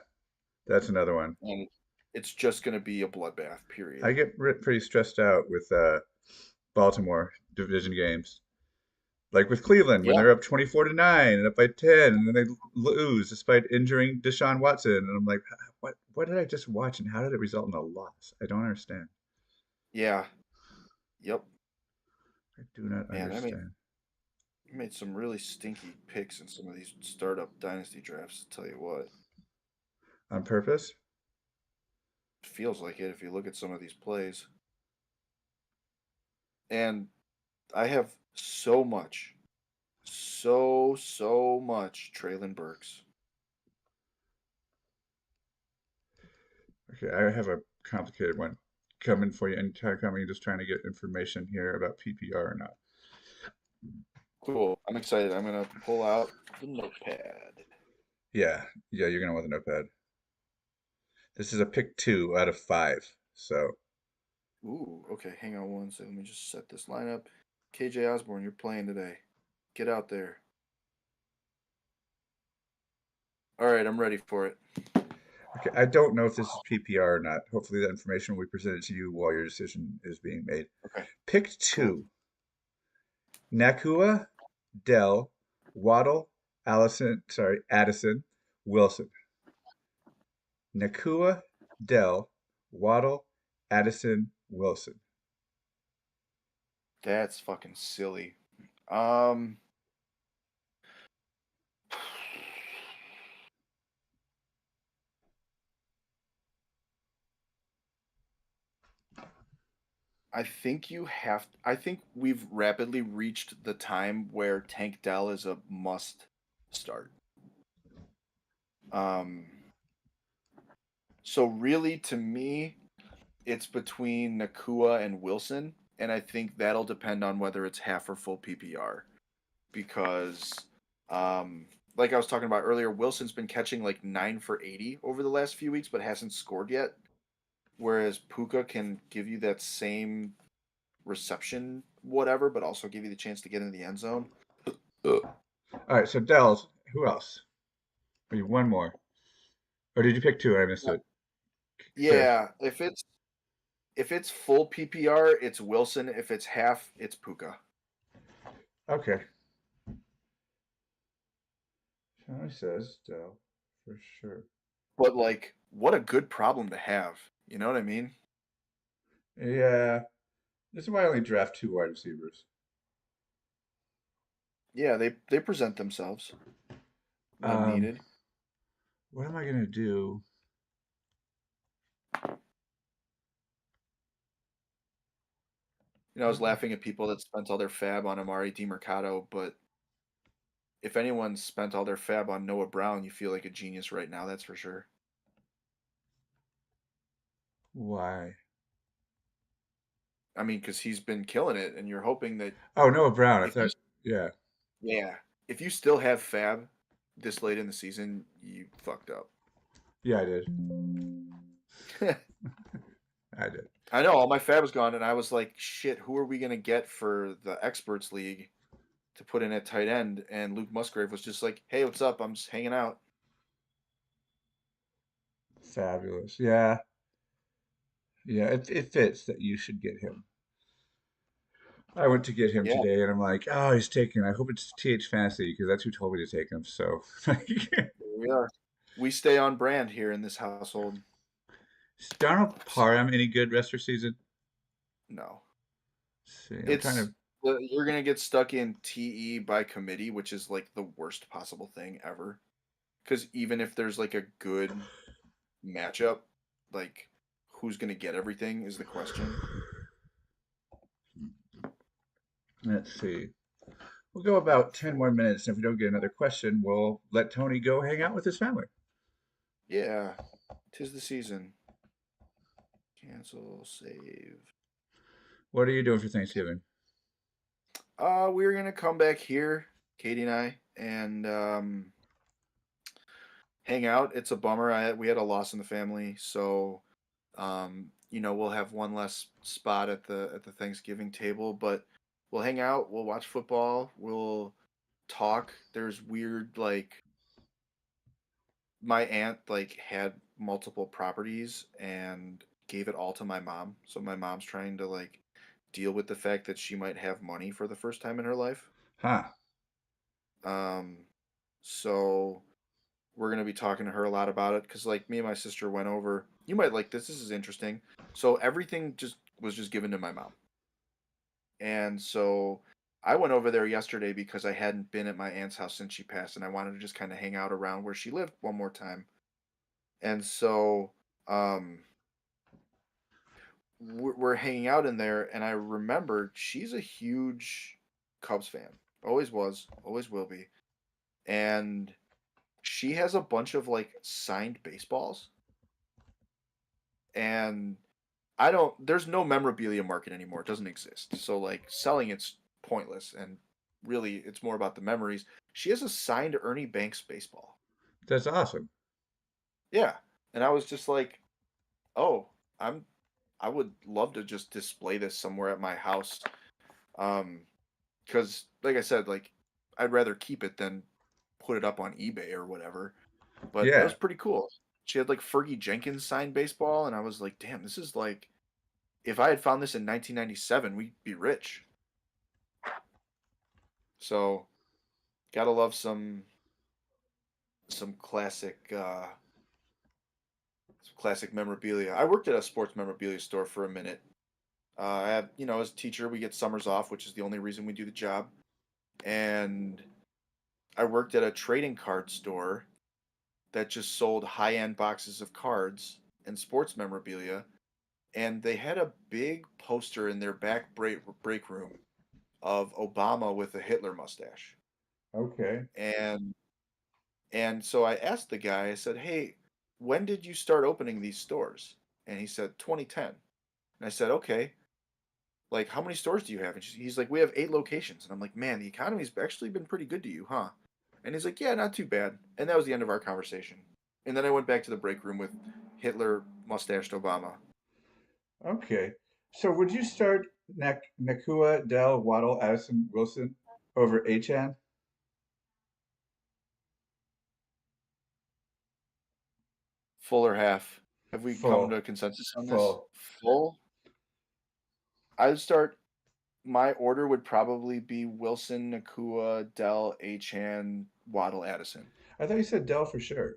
that's another one. and it's just going to be a bloodbath. Period. I get pretty stressed out with Baltimore division games. Like with Cleveland, when Yeah, they're up 24-9 and up by 10, and then they lose despite injuring Deshaun Watson. And I'm like, what did I just watch and how did it result in a loss? I don't understand. yeah, yep. I do not Man, understand. I made some really stinky picks in some of these startup dynasty drafts. To tell you what, On purpose? it feels like it if you look at some of these plays. And I have so much Treylon Burks. Okay, I have a complicated one coming for you. Entire coming, just trying to get information here about PPR or not. Cool. I'm excited. I'm gonna pull out the notepad. Yeah, yeah, you're gonna want the notepad. This is a pick 2 out of 5. So Ooh, okay. Hang on one second. Let me just set this lineup. KJ Osborne, you're playing today. Get out there. All right, I'm ready for it. okay, I don't know if this is PPR or not. Hopefully that information will be presented to you while your decision is being made. Okay, Pick cool. 2. Nakua, Dell, Waddle, Addison, Wilson. Nakua, Dell, Waddle, Addison, Wilson. That's fucking silly. Um, I think we've rapidly reached the time where Tank Dell is a must start. Um, so really to me, it's between Nakua and Wilson, and I think that'll depend on whether it's half or full PPR. Because like I was talking about earlier, Wilson's been catching like 9 for 80 over the last few weeks, but hasn't scored yet. Whereas Puka can give you that same reception, whatever, but also give you the chance to get into the end zone. All right, so Dells, who else? Maybe one more. Or did you pick two and I missed Yeah, it? Chris. yeah, if it's full PPR, it's Wilson. If it's half, it's Puka. Okay. Charlie says Dell for sure. But like, what a good problem to have. You know what I mean? Yeah, this is why I only draft two wide receivers. Yeah, they present themselves when Um, needed. what am I gonna do? You know, I was laughing at people that spent all their fab on Emari Demercado, but if anyone spent all their fab on Noah Brown, you feel like a genius right now, that's for sure. Why? I mean, because he's been killing it, and you're hoping that Oh, Noah Brown. I if you, thought, yeah, yeah, if you still have fab this late in the season, you fucked up. yeah, I did. I did. I know all my fab was gone, and I was like, shit, who are we gonna get for the experts league to put in at tight end? And Luke Musgrave was just like, hey, what's up? I'm just hanging out. Fabulous. Yeah, yeah. It fits that you should get him. I went to get him Yeah, today, and I'm like, oh, he's taken. I hope it's TH Fantasy because that's who told me to take him. So, here we are. We stay on brand here in this household. is Darnell So Parham any good rest of season? no, Let's see, I'm trying it's to. you're gonna get stuck in TE by committee, which is like the worst possible thing ever. Because even if there's like a good matchup, like who's gonna get everything is the question. Let's see. We'll go about 10 more minutes, and if we don't get another question, we'll let Tony go hang out with his family. Yeah, 'tis the season. Cancel, save. What are you doing for Thanksgiving? We're gonna come back here, Katie and I, and hang out. It's a bummer. We had a loss in the family, so you know, we'll have one less spot at the Thanksgiving table, but we'll hang out, we'll watch football, we'll talk. There's weird like my aunt like had multiple properties and gave it all to my mom. So my mom's trying to like deal with the fact that she might have money for the first time in her life. Huh. Um so we're going to be talking to her a lot about it cuz like me and my sister went over. You might like this. This is interesting. So everything just was just given to my mom. And so I went over there yesterday because I hadn't been at my aunt's house since she passed and I wanted to just kind of hang out around where she lived one more time. And so um we're hanging out in there and I remembered she's a huge Cubs fan. Always was, always will be. And she has a bunch of like signed baseballs and I don't there's no memorabilia market anymore. It doesn't exist. So like selling it's pointless and really it's more about the memories. She has a signed Ernie Banks baseball. That's awesome. Yeah. And I was just like, "Oh, I'm I would love to just display this somewhere at my house." Um cuz like I said, like I'd rather keep it than put it up on eBay or whatever. But that was Yeah. pretty cool. She had like Fergie Jenkins signed baseball and I was like, "Damn, this is like if I had found this in 1997, we'd be rich." So, gotta love some classic memorabilia. I worked at a sports memorabilia store for a minute. I have, you know, as a teacher, we get summers off, which is the only reason we do the job. And I worked at a trading card store that just sold high-end boxes of cards and sports memorabilia. And they had a big poster in their back break room of Obama with a Hitler mustache. Okay. And so I asked the guy, I said, "Hey, when did you start opening these stores?" And he said, 2010. And I said, "Okay, like how many stores do you have?" And he's like, "We have 8 locations." And I'm like, "Man, the economy's actually been pretty good to you, huh?" And he's like, "Yeah, not too bad." And that was the end of our conversation. And then I went back to the break room with Hitler mustached Obama. Okay. So would you start? Nakua, Dell, Waddle, Addison, Wilson over Achane. Full or half? Have we come to Full. a consensus on this? Full. Full. I'd start. My order would probably be Wilson, Nakua, Dell, Achane, Waddle, Addison. I thought you said Dell for sure.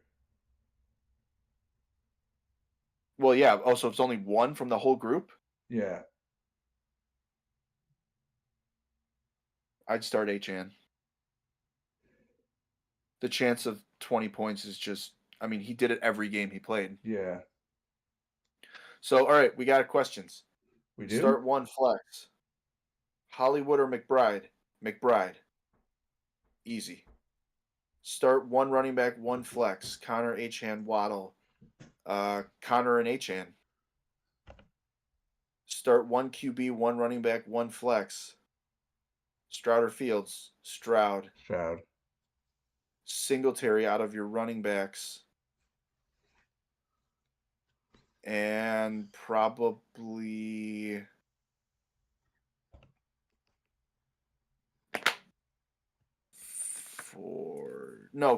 Well, yeah. Oh, so it's only one from the whole group? Yeah. I'd start Achane. The chance of 20 points is just, I mean, he did it every game he played. Yeah. So, all right, we got questions. We do? Start one flex. Hollywood or McBride? McBride. Easy. Start one running back, one flex. Connor, Achane, Waddle. Connor and Achane. Start one QB, one running back, one flex. Stroud or Fields? Stroud. Stroud. Singletary out of your running backs. And probably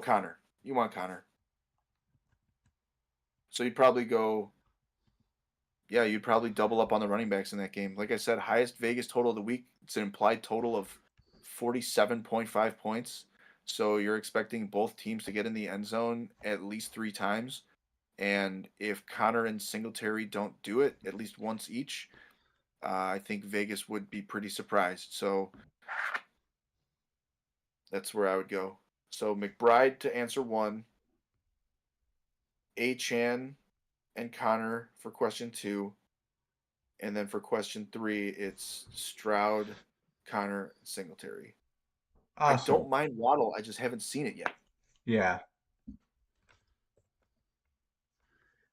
Connor. You want Connor. So you'd probably go, yeah, you'd probably double up on the running backs in that game. Like I said, highest Vegas total of the week. It's an implied total of 47.5 points. So you're expecting both teams to get in the end zone at least 3 times. And if Connor and Singletary don't do it at least once each, I think Vegas would be pretty surprised. So that's where I would go. So McBride to answer 1, Achane and Connor for question 2, and then for question 3, it's Stroud, Connor, and Singletary. I Awesome. don't mind Waddle. I just haven't seen it yet. Yeah.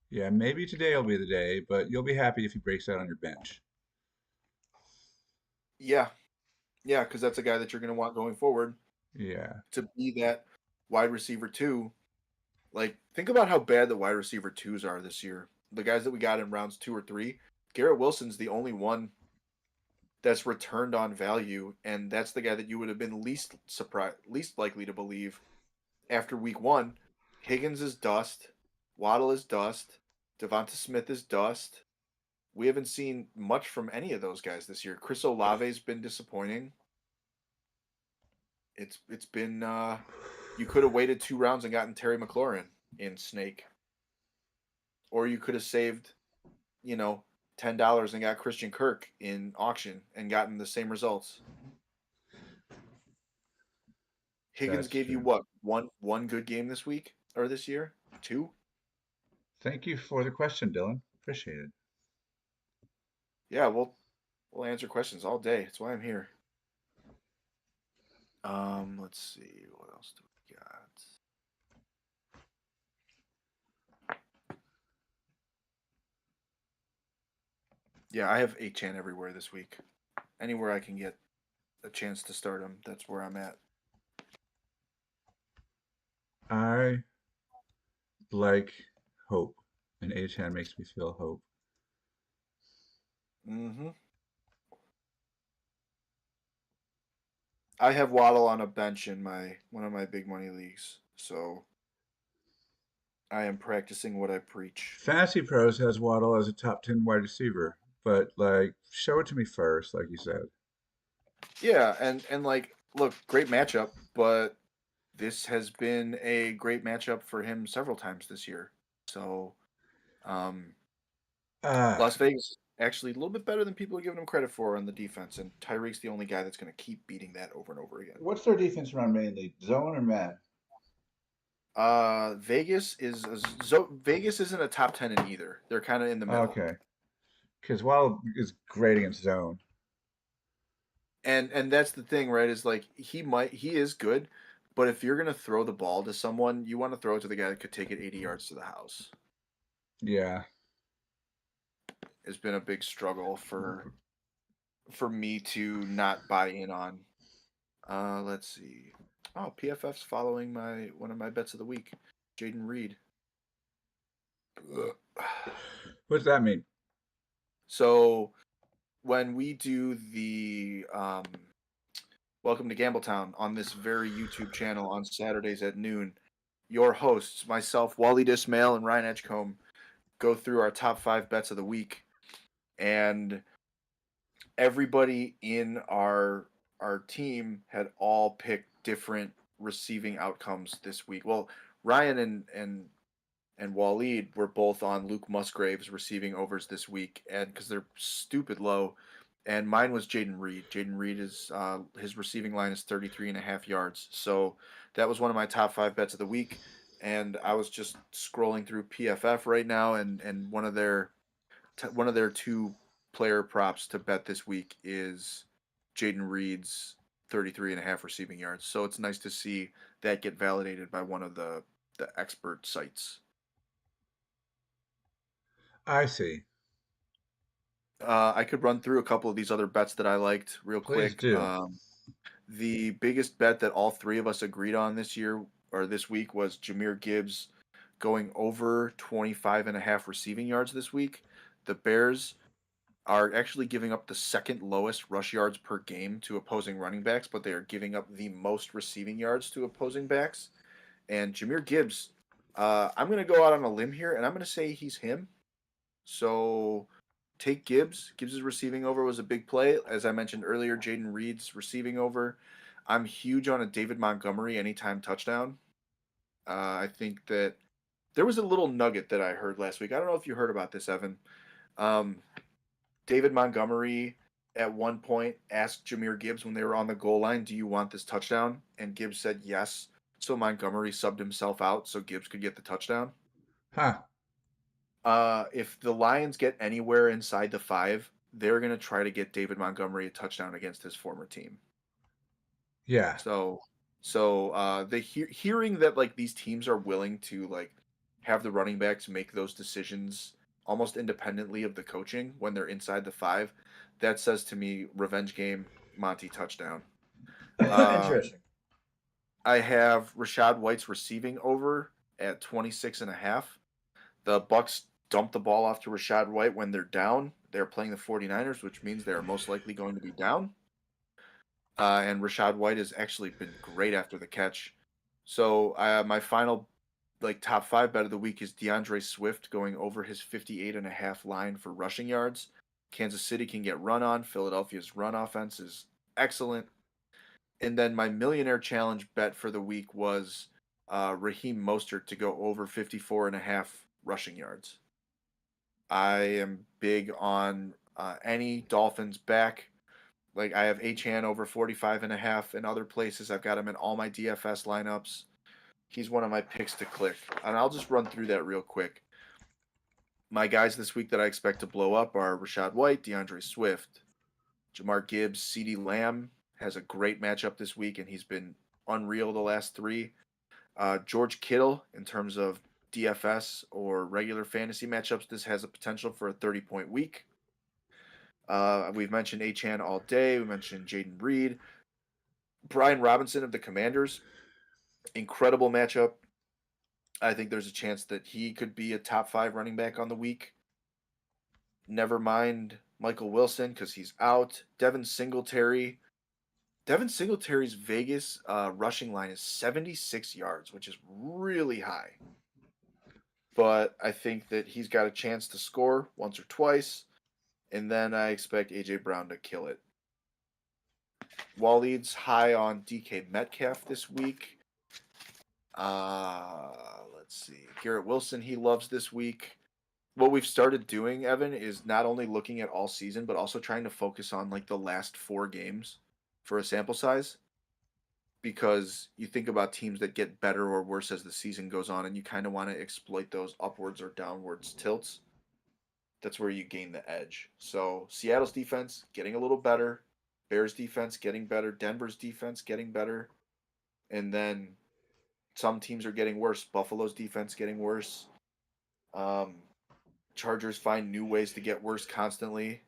Yeah, maybe today will be the day, but you'll be happy if he breaks out on your bench. Yeah, because that's a guy that you're going to want going forward Yeah. to be that wide receiver 2. Like, think about how bad the wide receiver 2s are this year. The guys that we got in rounds 2 or 3, Garrett Wilson's the only one that's returned on value, and that's the guy that you would have been least likely to believe after week 1. Higgins is dust, Waddle is dust, Devonta Smith is dust. We haven't seen much from any of those guys this year. Chris Olave's been disappointing. It's been you could have waited 2 rounds and gotten Terry McLaurin in Snake, or you could have saved, $10 and got Christian Kirk in auction and gotten the same results. Higgins That's gave you true. what? One good game this week or this year? 2? Thank you for the question, Dylan. Appreciate it. Yeah, we'll answer questions all day. That's why I'm here. Let's see. What else do we got? Yeah, I have Achane everywhere this week. Anywhere I can get a chance to start him, that's where I'm at. I like hope, and Achane makes me feel hope. Mm-hmm. I have Waddle on a bench in one of my big money leagues, so I am practicing what I preach. Fantasy Pros has Waddle as a top 10 wide receiver, but like, show it to me first, like you said. Yeah, and like, look, great matchup, but this has been a great matchup for him several times this year. So, um, Ah, Las Vegas actually a little bit better than people are giving him credit for on the defense, and Tyreek's the only guy that's going to keep beating that over and over again. what's their defense run mainly? Zone or man? Vegas isn't a top 10 in either. They're kind of in the middle. Okay, because Waddle is great against zone. And that's the thing, right? Is like he is good, but if you're gonna throw the ball to someone, you want to throw it to the guy that could take it 80 yards to the house. Yeah. It's been a big struggle for me to not buy in on. Let's see. Oh, PFF's following one of my bets of the week, Jaden Reed. What's that mean? So when we do the Welcome to Gambletown on this very YouTube channel on Saturdays at noon, your hosts, myself, Wally Dismail, and Ryan Edgecombe, go through our top 5 bets of the week, and everybody in our team had all picked different receiving outcomes this week. Well, Ryan and Waleed were both on Luke Musgrave's receiving overs this week, and because they're stupid low. And mine was Jaden Reed. Jaden Reed is his receiving line is 33.5 yards. So that was one of my top 5 bets of the week. And I was just scrolling through PFF right now, and one of their 2 player props to bet this week is Jaden Reed's 33.5 receiving yards. So it's nice to see that get validated by one of the expert sites. I see. I could run through a couple of these other bets that I liked real Please quick. do. The biggest bet that all 3 of us agreed on this year or this week was Jahmyr Gibbs going over 25.5 receiving yards this week. The Bears are actually giving up the second lowest rush yards per game to opposing running backs, but they are giving up the most receiving yards to opposing backs. And Jahmyr Gibbs, I'm going to go out on a limb here, and I'm going to say he's him. So take Gibbs. Gibbs' receiving over was a big play. As I mentioned earlier, Jaden Reed's receiving over. I'm huge on a David Montgomery anytime touchdown. I think that there was a little nugget that I heard last week. I don't know if you heard about this, Evan. Um, David Montgomery at one point asked Jahmyr Gibbs when they were on the goal line, "Do you want this touchdown?" And Gibbs said yes. So Montgomery subbed himself out so Gibbs could get the touchdown. Huh. If the Lions get anywhere inside the 5, they're going to try to get David Montgomery a touchdown against his former team. Yeah. So the hearing that like these teams are willing to like have the running backs make those decisions almost independently of the coaching when they're inside the 5, that says to me revenge game, Monty touchdown. Um, Interesting. I have Rashad White's receiving over at 26.5. The Bucks dump the ball off to Rashad White when they're down. They're playing the 49ers, which means they're most likely going to be down. And Rashad White has actually been great after the catch. So my final like top 5 bet of the week is DeAndre Swift going over his 58.5 line for rushing yards. Kansas City can get run on. Philadelphia's run offense is excellent. And then my millionaire challenge bet for the week was Raheem Mostert to go over 54.5 rushing yards. I am big on any Dolphins back. Like I have Achane over 45.5 in other places. I've got him in all my DFS lineups. He's one of my picks to click. And I'll just run through that real quick. My guys this week that I expect to blow up are Rashad White, DeAndre Swift, Jamar Gibbs, CeeDee Lamb has a great matchup this week, and he's been unreal the last 3. George Kittle, in terms of DFS or regular fantasy matchups, this has a potential for a 30-point week. We've mentioned Achane all day. We mentioned Jaden Reed. Brian Robinson of the Commanders, incredible matchup. I think there's a chance that he could be a top 5 running back on the week. Never mind Michael Wilson because he's out. Devin Singletary's Vegas rushing line is 76 yards, which is really high. But I think that he's got a chance to score once or twice. And then I expect A.J. Brown to kill it. Waleed's high on DK Metcalf this week. Let's see. Garrett Wilson, he loves this week. What we've started doing, Evan, is not only looking at all season, but also trying to focus on like the last 4 games for a sample size. Because you think about teams that get better or worse as the season goes on, and you kind of want to exploit those upwards or downwards tilts. That's where you gain the edge. So Seattle's defense getting a little better, Bears defense getting better, Denver's defense getting better, and then some teams are getting worse. Buffalo's defense getting worse. Chargers find new ways to get worse constantly.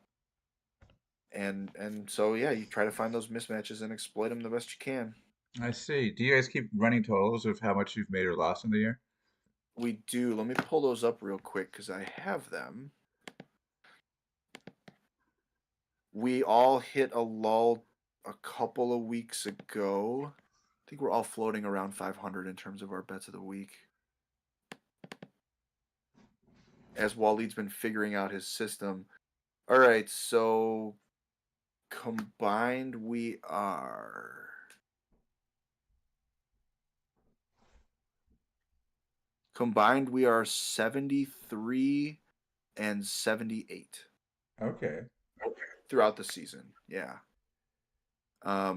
And so yeah, you try to find those mismatches and exploit them the best you can. I see. Do you guys keep running totals of how much you've made or lost in the year? We do. Let me pull those up real quick because I have them. we all hit a lull a couple of weeks ago. I think we're all floating around 500 in terms of our bets of the week. As Waleed's been figuring out his system. All right, so combined we are 73 and 78 Okay. throughout the season. Yeah. I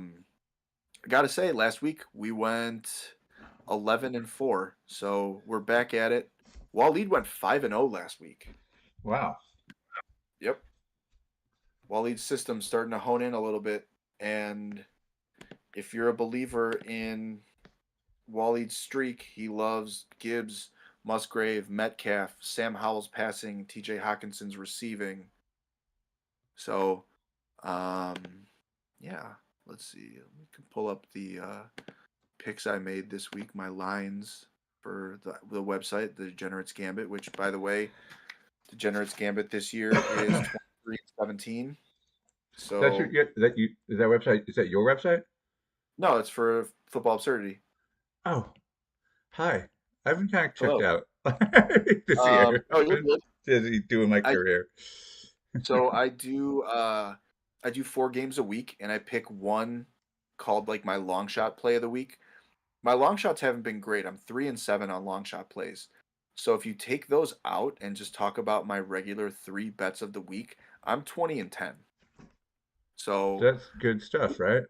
gotta say, last week we went 11-4, so we're back at it. Waleed went 5-0 last week. Wow. Yep. Waleed's system's starting to hone in a little bit, and if you're a believer in Waleed's streak, he loves Gibbs, Musgrave, Metcalf, Sam Howell's passing, TJ Hawkinson's receiving. So, yeah, let's see. We can pull up the picks I made this week, my lines for the website, the Degenerates Gambit, which, by the way, Degenerates Gambit this year is 23-17. That's So, is that website? Is that your website? no, it's for Football Absurdity. Oh, hi. I've been kind of checked Hello. out this year. Oh, I've you're been good. busy doing my I career. So I do 4 games a week, and I pick one called like my long shot play of the week. My long shots haven't been great. I'm 3-7 on long shot plays. So if you take those out and just talk about my regular 3 bets of the week, I'm 20-10. So That's good stuff, right?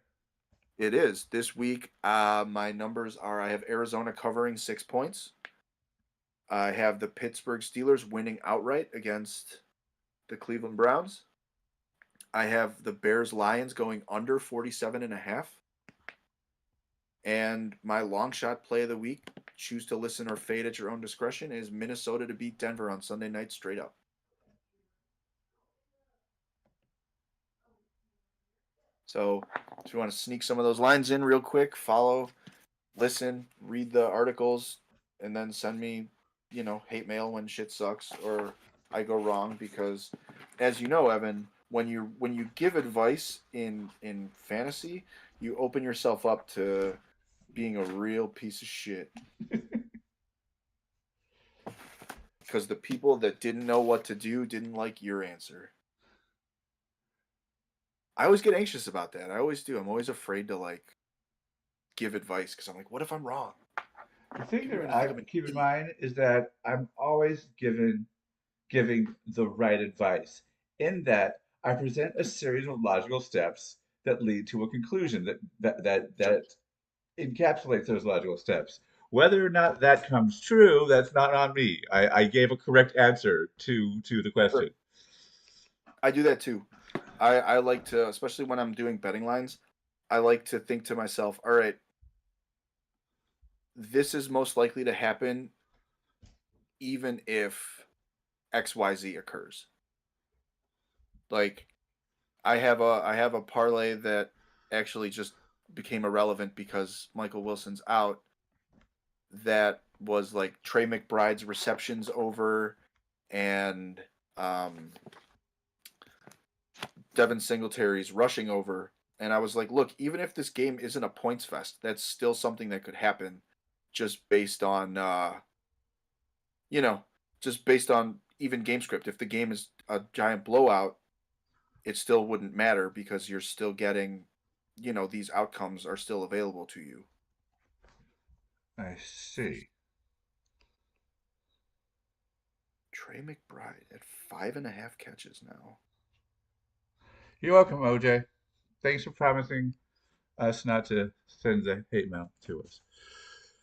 it is this week. My numbers are: I have Arizona covering 6 points. I have the Pittsburgh Steelers winning outright against the Cleveland Browns. I have the Bears Lions going under 47.5. And my long shot play of the week, choose to listen or fade at your own discretion, is Minnesota to beat Denver on Sunday night straight up. So if you want to sneak some of those lines in real quick, follow, listen, read the articles, and then send me, hate mail when shit sucks or I go wrong, because as you know, Evan, when you give advice in fantasy, you open yourself up to being a real piece of shit. Because the people that didn't know what to do didn't like your answer. I always get anxious about that. I always do. I'm always afraid to give advice because I'm like, what if I'm wrong? The thing People are that gonna think I I'm an keep in idiot. mind is that I'm always giving the right advice, in that I present a series of logical steps that lead to a conclusion Sure. that encapsulates those logical steps. Whether or not that comes true, that's not on me. I gave a correct answer to the Sure. question. I do that too. I like to, especially when I'm doing betting lines, I like to think to myself, all right, this is most likely to happen even if XYZ occurs. Like I have a parlay that actually just became irrelevant because Michael Wilson's out. That was like Trey McBride's receptions over and um, Devin Singletary's rushing over. And I was like, look, even if this game isn't a points fest, that's still something that could happen just based on, you know, just based on even game script. If the game is a giant blowout, it still wouldn't matter because you're still getting, these outcomes are still available to you. I see. Trey McBride at 5.5 catches now. You're welcome, OJ. Thanks for promising us not to send the hate mail to us.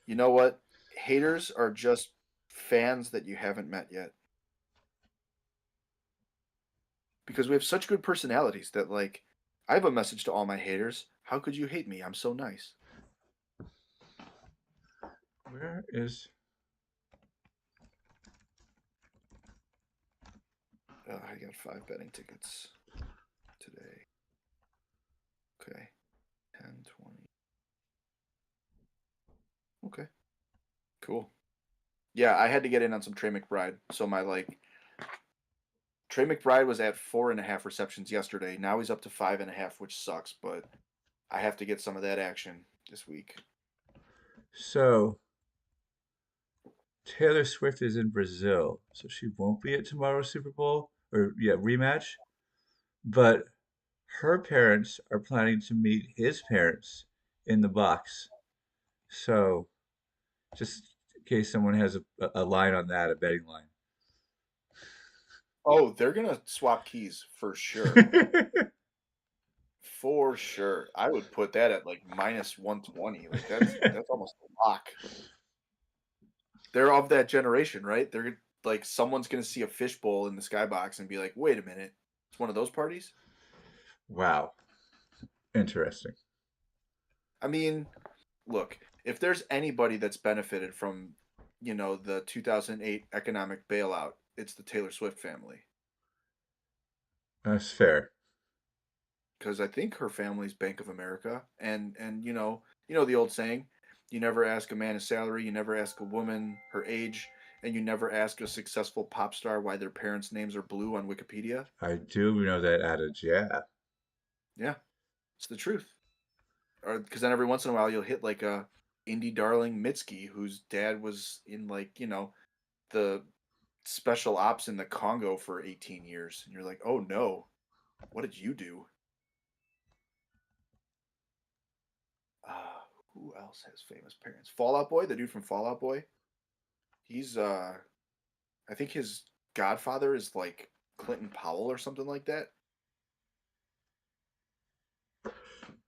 You know what? Haters are just fans that you haven't met yet. Because we have such good personalities that, I have a message to all my haters. How could you hate me? I'm so nice. Where is I got 5 betting tickets today. Okay. 10, 20. Okay. Cool. Yeah, I had to get in on some Trey McBride. So my Trey McBride was at 4.5 receptions yesterday. Now he's up to 5.5, which sucks, but I have to get some of that action this week. So Taylor Swift is in Brazil, so she won't be at tomorrow's Super Bowl or yeah, rematch. But her parents are planning to meet his parents in the box. So just in case someone has a line on that, a betting line. Oh, they're gonna swap keys for sure. For sure. I would put that at like minus 120. Like that's almost a lock. They're of that generation, right? They're like someone's gonna see a fishbowl in the skybox and be like, wait a minute, it's one of those parties? Wow, interesting. I mean, look, if there's anybody that's benefited from, the 2008 economic bailout, it's the Taylor Swift family. That's fair. Because I think her family's Bank of America, and you know the old saying, you never ask a man his salary, you never ask a woman her age, and you never ask a successful pop star why their parents' names are blue on Wikipedia. I do know that adage, yeah. Yeah, it's the truth. Or because then every once in a while you'll hit like a indie darling Mitski whose dad was in like the special ops in the Congo for 18 years, and you're like, oh no, what did you do? Who else has famous parents? Fallout Boy, the dude from Fallout Boy. He's I think his godfather is like Clinton Powell or something like that.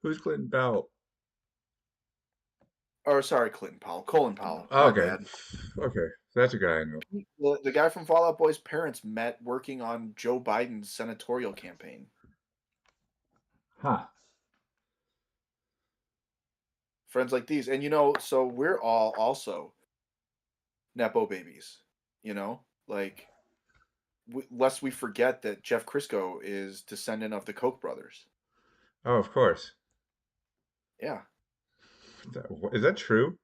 Who's Clinton Bell? Or sorry, Clinton Powell, Colin Powell. Oh, My okay. bad. Okay. That's a guy I know. The guy from Fallout Boy's parents met working on Joe Biden's senatorial campaign. Huh. Friends like these, and so we're all also nepo babies. Like lest we forget that Jeff Crisco is descendant of the Koch brothers. Oh, of course. Yeah. Is that true?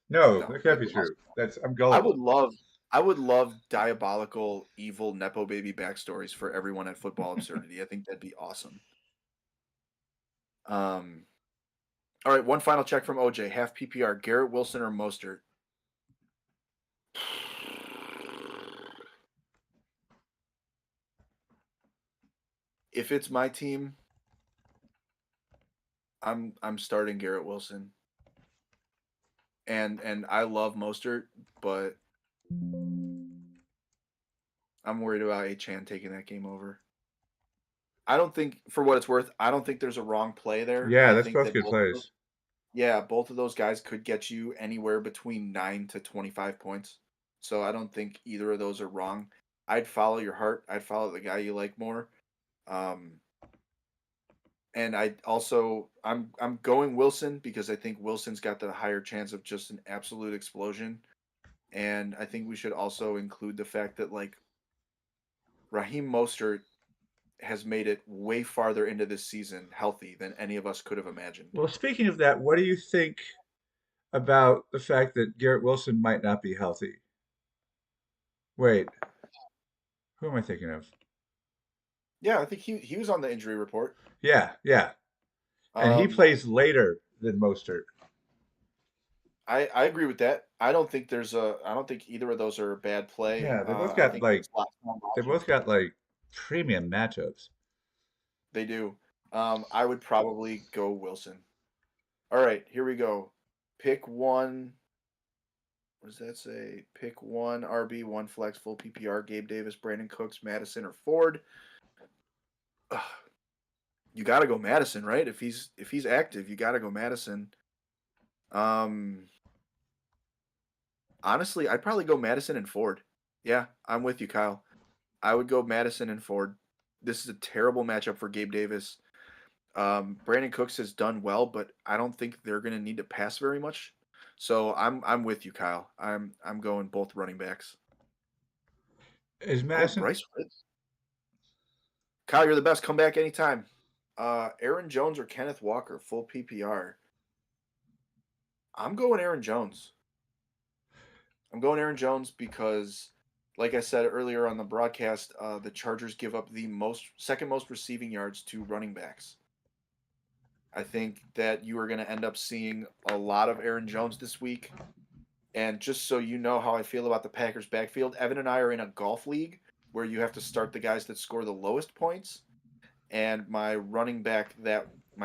No, No, that can't that's be true. impossible. That's I'm I would gullible. love I would love diabolical, evil nepo baby backstories for everyone at Football Absurdity. I think that'd be awesome. Um, all right, one final check from OJ. Half PPR, Garrett Wilson or Mostert? If it's my team, I'm starting Garrett Wilson. And I love Mostert, but I'm worried about Achane taking that game over. I don't think, for what it's worth, I don't think there's a wrong play there. Yeah, I that's think both that good both of those, plays. yeah, both of those guys could get you anywhere between 9 to 25 points. So I don't think either of those are wrong. I'd follow your heart. I'd follow the guy you like more. Um, and I'm going Wilson because I think Wilson's got the higher chance of just an absolute explosion. And I think we should also include the fact that like Raheem Mostert has made it way farther into this season healthy than any of us could have imagined. Well, speaking of that, what do you think about the fact that Garrett Wilson might not be healthy? Wait, who am I thinking of? Yeah, I think he was on the injury report. Yeah, yeah. And he Um, plays later than Mostert. I agree with that. I don't think either of those are a bad play. Yeah, I think there's lots of they options. both got like premium matchups. They do. I would probably go Wilson. All right, here we go. Pick one. What does that say? Pick one RB, one flex, full PPR. Gabe Davis, Brandon Cooks, Madison, or Ford. Ugh, you got to go Madison, right? If he's active, you got to go Madison. Um, Honestly, I'd probably go Madison and Ford. Yeah, I'm with you, Kyle. I would go Madison and Ford. This is a terrible matchup for Gabe Davis. Brandon Cooks has done well, but I don't think they're going to need to pass very much. So I'm with you, Kyle. I'm going both running backs. Is Oh, Madison? Bryce Fritz. Kyle, you're the best. Come back anytime. Aaron Jones or Kenneth Walker, full PPR. I'm going Aaron Jones. I'm going Aaron Jones because like I said earlier on the broadcast, the Chargers give up the second most receiving yards to running backs. I think that you are going to end up seeing a lot of Aaron Jones this week. And just so you know how I feel about the Packers backfield, Evan and I are in a golf league where you have to start the guys that score the lowest points. And my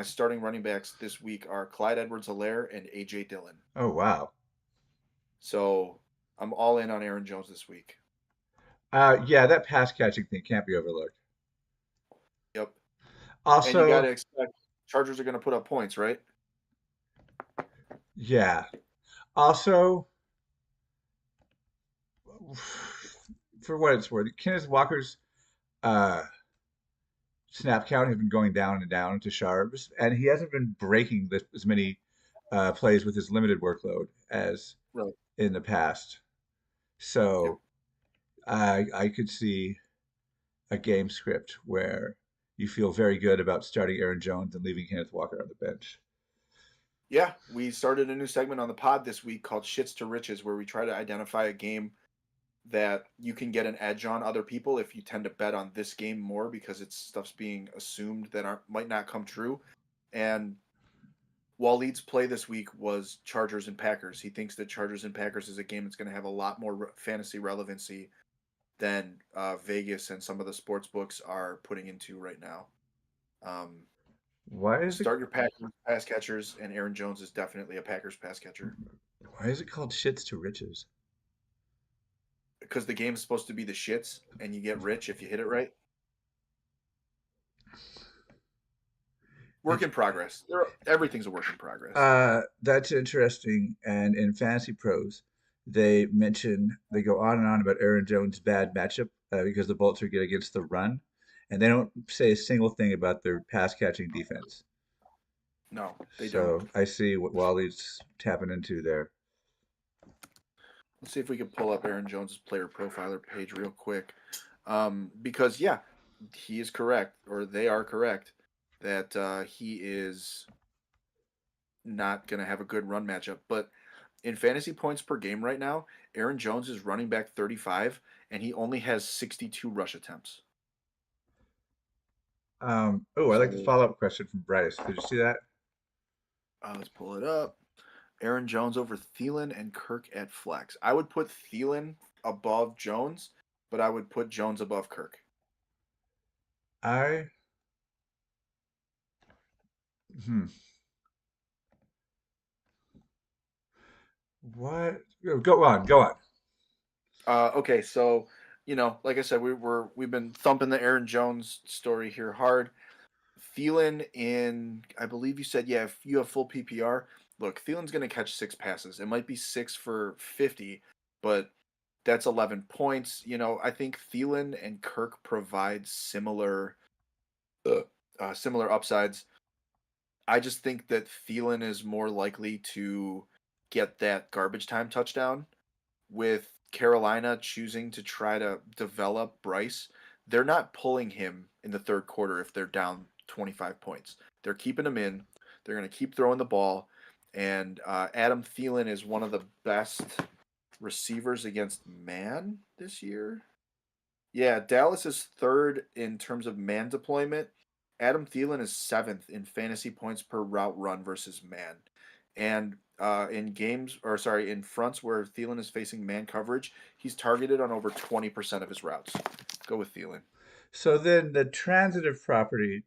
starting running backs this week are Clyde Edwards-Helaire and AJ Dillon. Oh, wow. So I'm all in on Aaron Jones this week. Yeah, that pass catching thing can't be overlooked. Yep. And you got to Also, expect Chargers are going to put up points, right? yeah. Also, for what it's worth, Kenneth Walker's uh, snap count has been going down and down to sharps, and he hasn't been breaking as many plays with his limited workload as Right. in the past. Yep. So I could see a game script where you feel very good about starting Aaron Jones and leaving Kenneth Walker on the bench. Yeah, we started a new segment on the pod this week called Shits to Riches, where we try to identify a game that you can get an edge on other people if you tend to bet on this game more because it's stuff's being assumed that might not come true. And Waleed's play this week was Chargers and Packers. He thinks that Chargers and Packers is a game that's going to have a lot more fantasy relevancy than Vegas and some of the sports books are putting into right now. Um, Why is it Start your Packers pass catchers, and Aaron Jones is definitely a Packers pass catcher why is it called shits to riches? because the game is supposed to be the shits, and you get rich if you hit it right. Work It, in progress. Everything's a work in progress. that's interesting. And in Fantasy Pros, they go on and on about Aaron Jones' bad matchup because the Bolts are good against the run, and they don't say a single thing about their pass catching defense. No, they don't. So I see what Wally's tapping into there. Let's see if we can pull up Aaron Jones's player profiler page real quick. Because yeah, he is correct, or they are correct, that he is not going to have a good run matchup. But in fantasy points per game right now, Aaron Jones is running back 35, and he only has 62 rush attempts. Oh, I like the So follow-up question from Bryce. Did you see that? let's pull it up. Aaron Jones over Thielen and Kirk at flex. I would put Thielen above Jones, but I would put Jones above Kirk. I hmm. What? Go on, go on. Okay, so like I said, we've been thumping the Aaron Jones story here hard. Thielen in, I believe you said, yeah, if you have full PPR, look, Thielen's going to catch 6 passes. It might be 6 for 50, but that's 11 points. I think Thielen and Kirk provide similar upsides. I just think that Thielen is more likely to get that garbage time touchdown with Carolina choosing to try to develop Bryce. They're not pulling him in the third quarter if they're down 25 points. They're keeping him in. They're going to keep throwing the ball. And Adam Thielen is one of the best receivers against man this year. Yeah, Dallas is third in terms of man deployment. Adam Thielen is seventh in fantasy points per route run versus man. And in fronts where Thielen is facing man coverage, he's targeted on over 20% of his routes. Go with Thielen. So then the transitive property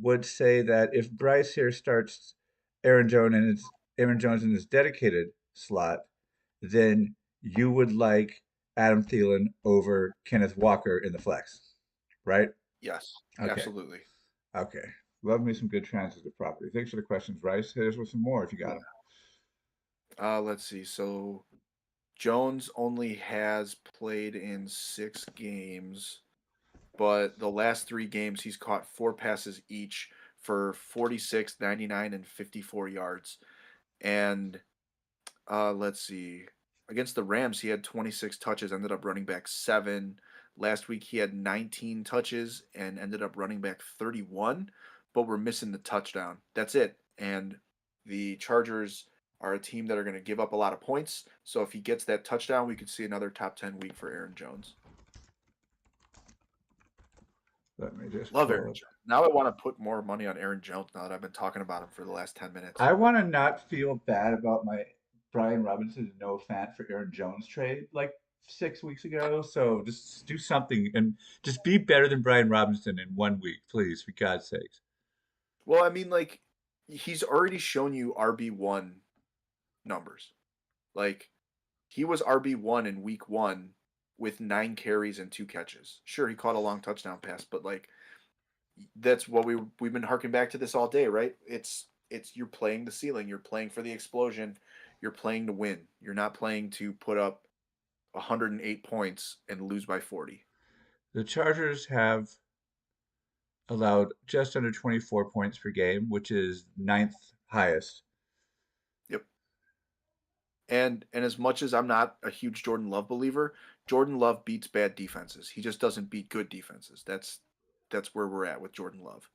would say that if Bryce here starts Aaron Jones in his dedicated slot, then you would like Adam Thielen over Kenneth Walker in the flex, right? Yes, Okay, absolutely. okay. Love me some good transitive property. Thanks for the questions, Bryce. Hit us with some more if you got Yeah. them. Let's see. So Jones only has played in 6 games, but the last 3 games he's caught 4 passes each for 46, 99, and 54 yards. And let's see. Against the Rams, he had 26 touches, ended up running back 7. Last week, he had 19 touches and ended up running back 31, but we're missing the touchdown. That's it. And the Chargers are a team that are going to give up a lot of points. So if he gets that touchdown, we could see another top 10 week for Aaron Jones. Let me just Love pull Aaron up. Jones. Now I want to put more money on Aaron Jones now that I've been talking about him for the last 10 minutes. I want to not feel bad about my Brian Robinson no fant for Aaron Jones trade like 6 weeks ago. So just do something and just be better than Brian Robinson in 1 week, please, for God's sakes. Well, I mean, like, he's already shown you RB1 numbers. Like, he was RB1 in week 1 with 9 carries and 2 catches. Sure, he caught a long touchdown pass, but like that's what we've been harking back to this all day, right? It's you're playing the ceiling, you're playing for the explosion, you're playing to win. You're not playing to put up 108 points and lose by 40. The Chargers have allowed just under 24 points per game, which is ninth highest. Yep. And as much as I'm not a huge Jordan Love believer, Jordan Love beats bad defenses. He just doesn't beat good defenses. That's where we're at with Jordan Love.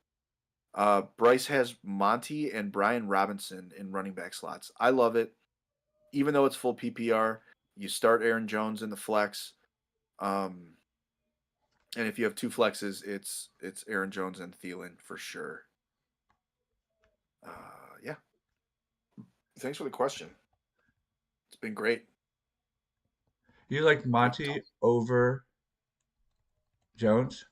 Bryce has Monty and Brian Robinson in running back slots. I love it. Even though it's full PPR, you start Aaron Jones in the flex. Um, and if you have 2 flexes, it's Aaron Jones and Thielen for sure. Yeah. Thanks for the question. It's been great. You like Great talk. Monty over Jones?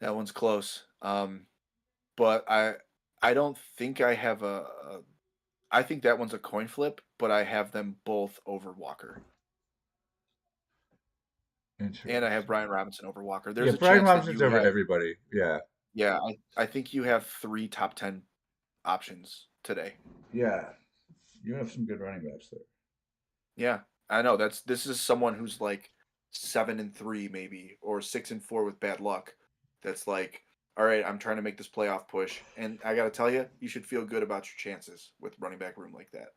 That one's close. But I don't think I have I think that one's a coin flip, but I have them both over Walker. And I have Interesting. Brian Robinson over Walker. Yeah, There's a Brian chance that Robinson's you over have everybody. Yeah. yeah, I think you have 3 top 10 options today. Yeah. You have some good running backs there. Yeah. I know this is someone who's like 7-3 maybe or 6-4 with bad luck. That's like, all right, I'm trying to make this playoff push. And I got to tell you, you should feel good about your chances with running back room like that.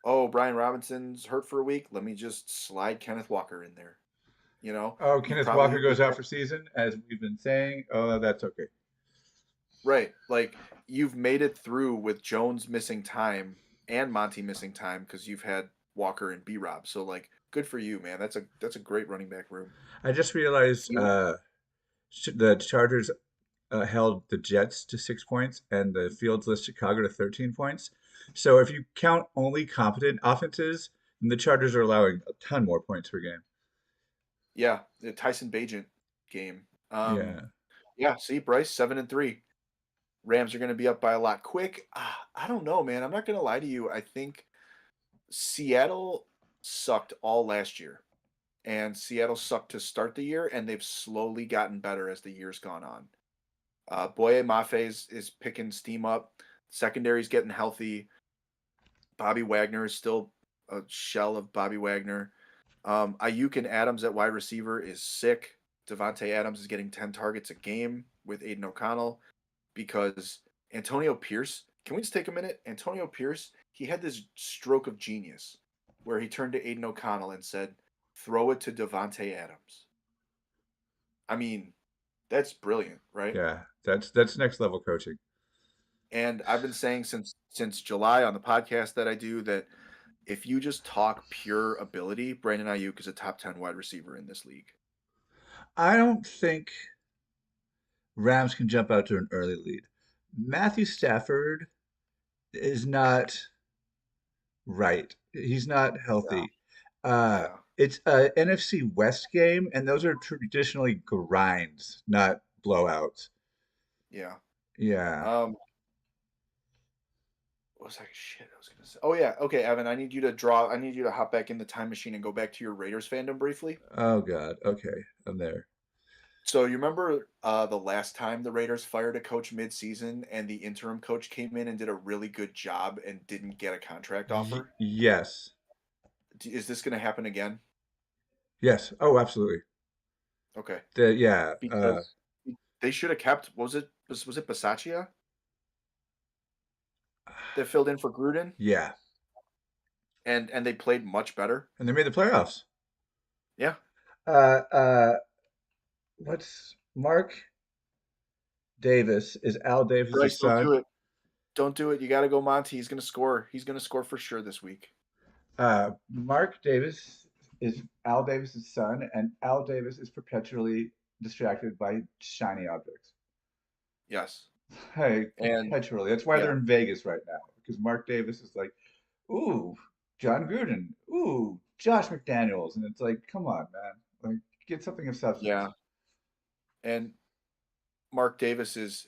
Oh, Brian Robinson's hurt for a week. Let me just slide Kenneth Walker in there. You know, Oh, you've Kenneth probably Walker hit goes this out for season, as we've been saying. Oh, that's okay. right. Like you've made it through with Jones missing time and Monty missing time because you've had Walker and B Rob. So like, good for you, man. That's a great running back room. I just realized You the Chargers held the Jets to 6 points and the Fields list Chicago to 13 points. So if you count only competent offenses, then the Chargers are allowing a ton more points per game. yeah, the Tyson Bagent game. Yeah. Yeah. See, Bryce 7-3. Rams are going to be up by a lot quick. I don't know, man. I'm not going to lie to you. I think Seattle sucked all last year. And Seattle sucked to start the year, and they've slowly gotten better as the year's gone on. Boye Mafe is picking steam up. Secondary's getting healthy. Bobby Wagner is still a shell of Bobby Wagner. Ayuk and Adams at wide receiver is sick. Devontae Adams is getting 10 targets a game with Aiden O'Connell because Antonio Pierce, can we just take a minute? Antonio Pierce, he had this stroke of genius where he turned to Aiden O'Connell and said, throw it to Devontae Adams. I mean, that's brilliant, right? Yeah. That's next level coaching. And I've been saying since July on the podcast that I do that if you just talk pure ability, Brandon Ayuk is a top 10 wide receiver in this league. I don't think Rams can jump out to an early lead. Matthew Stafford is not right. He's not Yeah. healthy. Yeah. It's a NFC West game, and those are traditionally grinds, not blowouts. Yeah. Yeah. Um, what was that shit I was gonna say? Oh yeah, okay, Evan. I need you to hop back in the time machine and go back to your Raiders fandom briefly. Oh God. Okay, I'm there. So you remember the last time the Raiders fired a coach mid-season and the interim coach came in and did a really good job and didn't get a contract offer? Yes. Is this going to happen again? Yes. Oh, absolutely. Okay, Yeah. because they should have kept. What was it? Was it Bisaccia that filled in for Gruden? Yeah. And they played much better. And they made the playoffs. Yeah, Uh, uh, what's Mark Davis? Is Al Bryce, Davis's don't do son? it. Don't do it. You got to go, Monty. He's going to score. He's going to score for sure this week. Mark Davis is Al Davis's son, and Al Davis is perpetually distracted by shiny objects. Yes. Like And perpetually. That's why they're yeah, in Vegas right now because Mark Davis is like, ooh, John Gruden, ooh, Josh McDaniels, and it's like, come on, man, like get something of substance. yeah. And Mark Davis is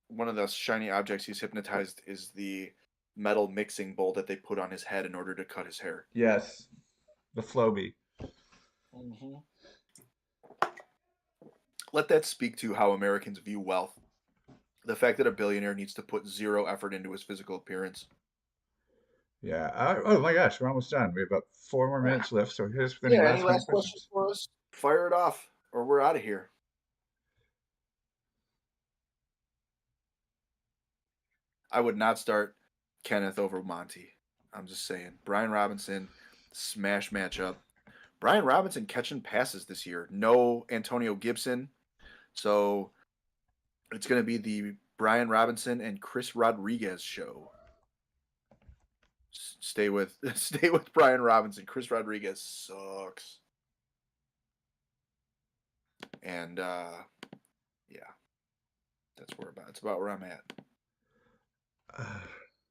one of the shiny objects he's hypnotized is the metal mixing bowl that they put on his head in order to cut his hair. Yes, the Floby. Hmm. Let that speak to how Americans view wealth. The fact that a billionaire needs to put zero effort into his physical appearance. Yeah. Oh my gosh, we're almost done. We have about 4 more minutes left. So here's any Yeah, any last minute last questions questions. for us? Fire it off, or we're out of here. I would not start Kenneth over Monty. I'm just saying. Brian Robinson, smash matchup. Brian Robinson catching passes this year. No Antonio Gibson. So it's going to be the Brian Robinson and Chris Rodriguez show. Stay with stay with Brian Robinson. Chris Rodriguez sucks. And yeah, that's about where I'm at.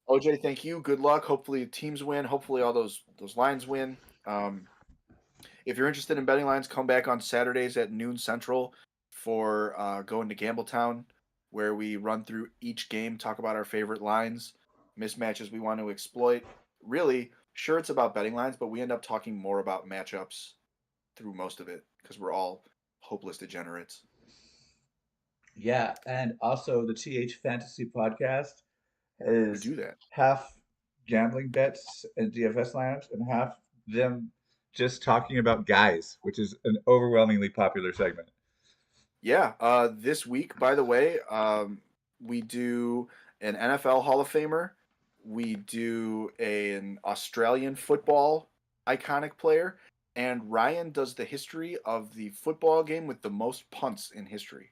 OJ, thank you. Good luck. Hopefully teams win. Hopefully all those lines win. Um, if you're interested in betting lines, come back on Saturdays at noon Central for going to Gambletown, where we run through each game, talk about our favorite lines, mismatches we want to exploit. Really, sure, it's about betting lines, but we end up talking more about matchups through most of it because we're all hopeless degenerates. Yeah, and also the TH Fantasy Podcast We is do that. half gambling bets and DFS lineups, and half them just talking about guys, which is an overwhelmingly popular segment. Yeah. This week, by the way, we do an NFL Hall of Famer. We do an Australian football iconic player, and Ryan does the history of the football game with the most punts in history.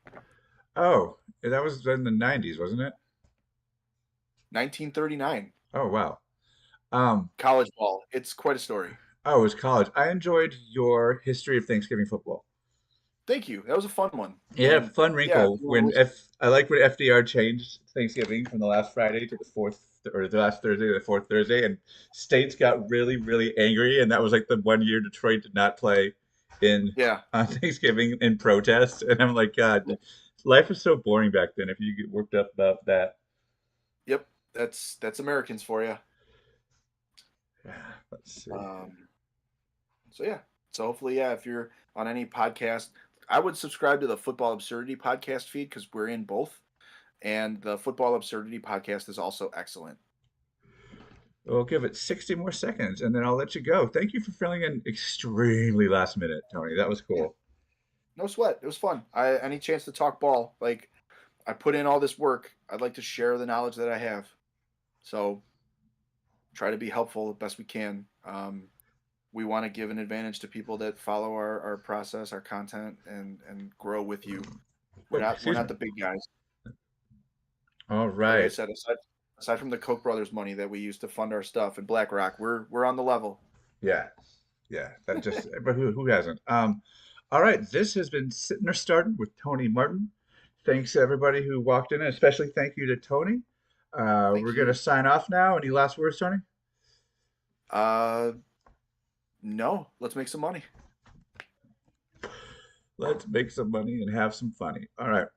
Oh, that was in the 90s, wasn't it? 1939 Oh, wow. Um, college ball. It's quite a story. oh, it was college. I enjoyed your history of Thanksgiving football. Thank you. That was a fun one. Yeah, And fun yeah, if wrinkle you want to when listen, F I like when FDR changed Thanksgiving from the last Friday to the fourth or the last Thursday to the fourth Thursday, and states got really, really angry, and that was like the one year Detroit did not play in yeah, on Thanksgiving in protest, and I'm like, God, yeah, life was so boring back then. If you get worked up about that, yep. That's Americans for you. let's see. Um, So yeah. So hopefully, yeah, if you're on any podcast, I would subscribe to the Football Absurdity podcast feed because we're in both, and the Football Absurdity podcast is also excellent. We'll give it 60 more seconds, and then I'll let you go. Thank you for filling in extremely last minute, Tony. That was Yeah, cool. no sweat. It was fun. I any chance to talk ball, like I put in all this work. I'd like to share the knowledge that I have. So try to be helpful the best we can. We want to give an advantage to people that follow our process, our content, and grow with you. Oh, We're excuse me. not the big guys. All Like I right. said, aside from the Koch brothers money that we use to fund our stuff and BlackRock, we're on the level. Yeah. Yeah. That just, but who hasn't? All right. This has been Sitting or Starting with Tony Martin. Thanks to everybody who walked in, and especially thank you to Tony. We're Thank going to you. sign off now. Any last words, Tony? Uh no, let's make some money. Let's make some money and have some funny. All right.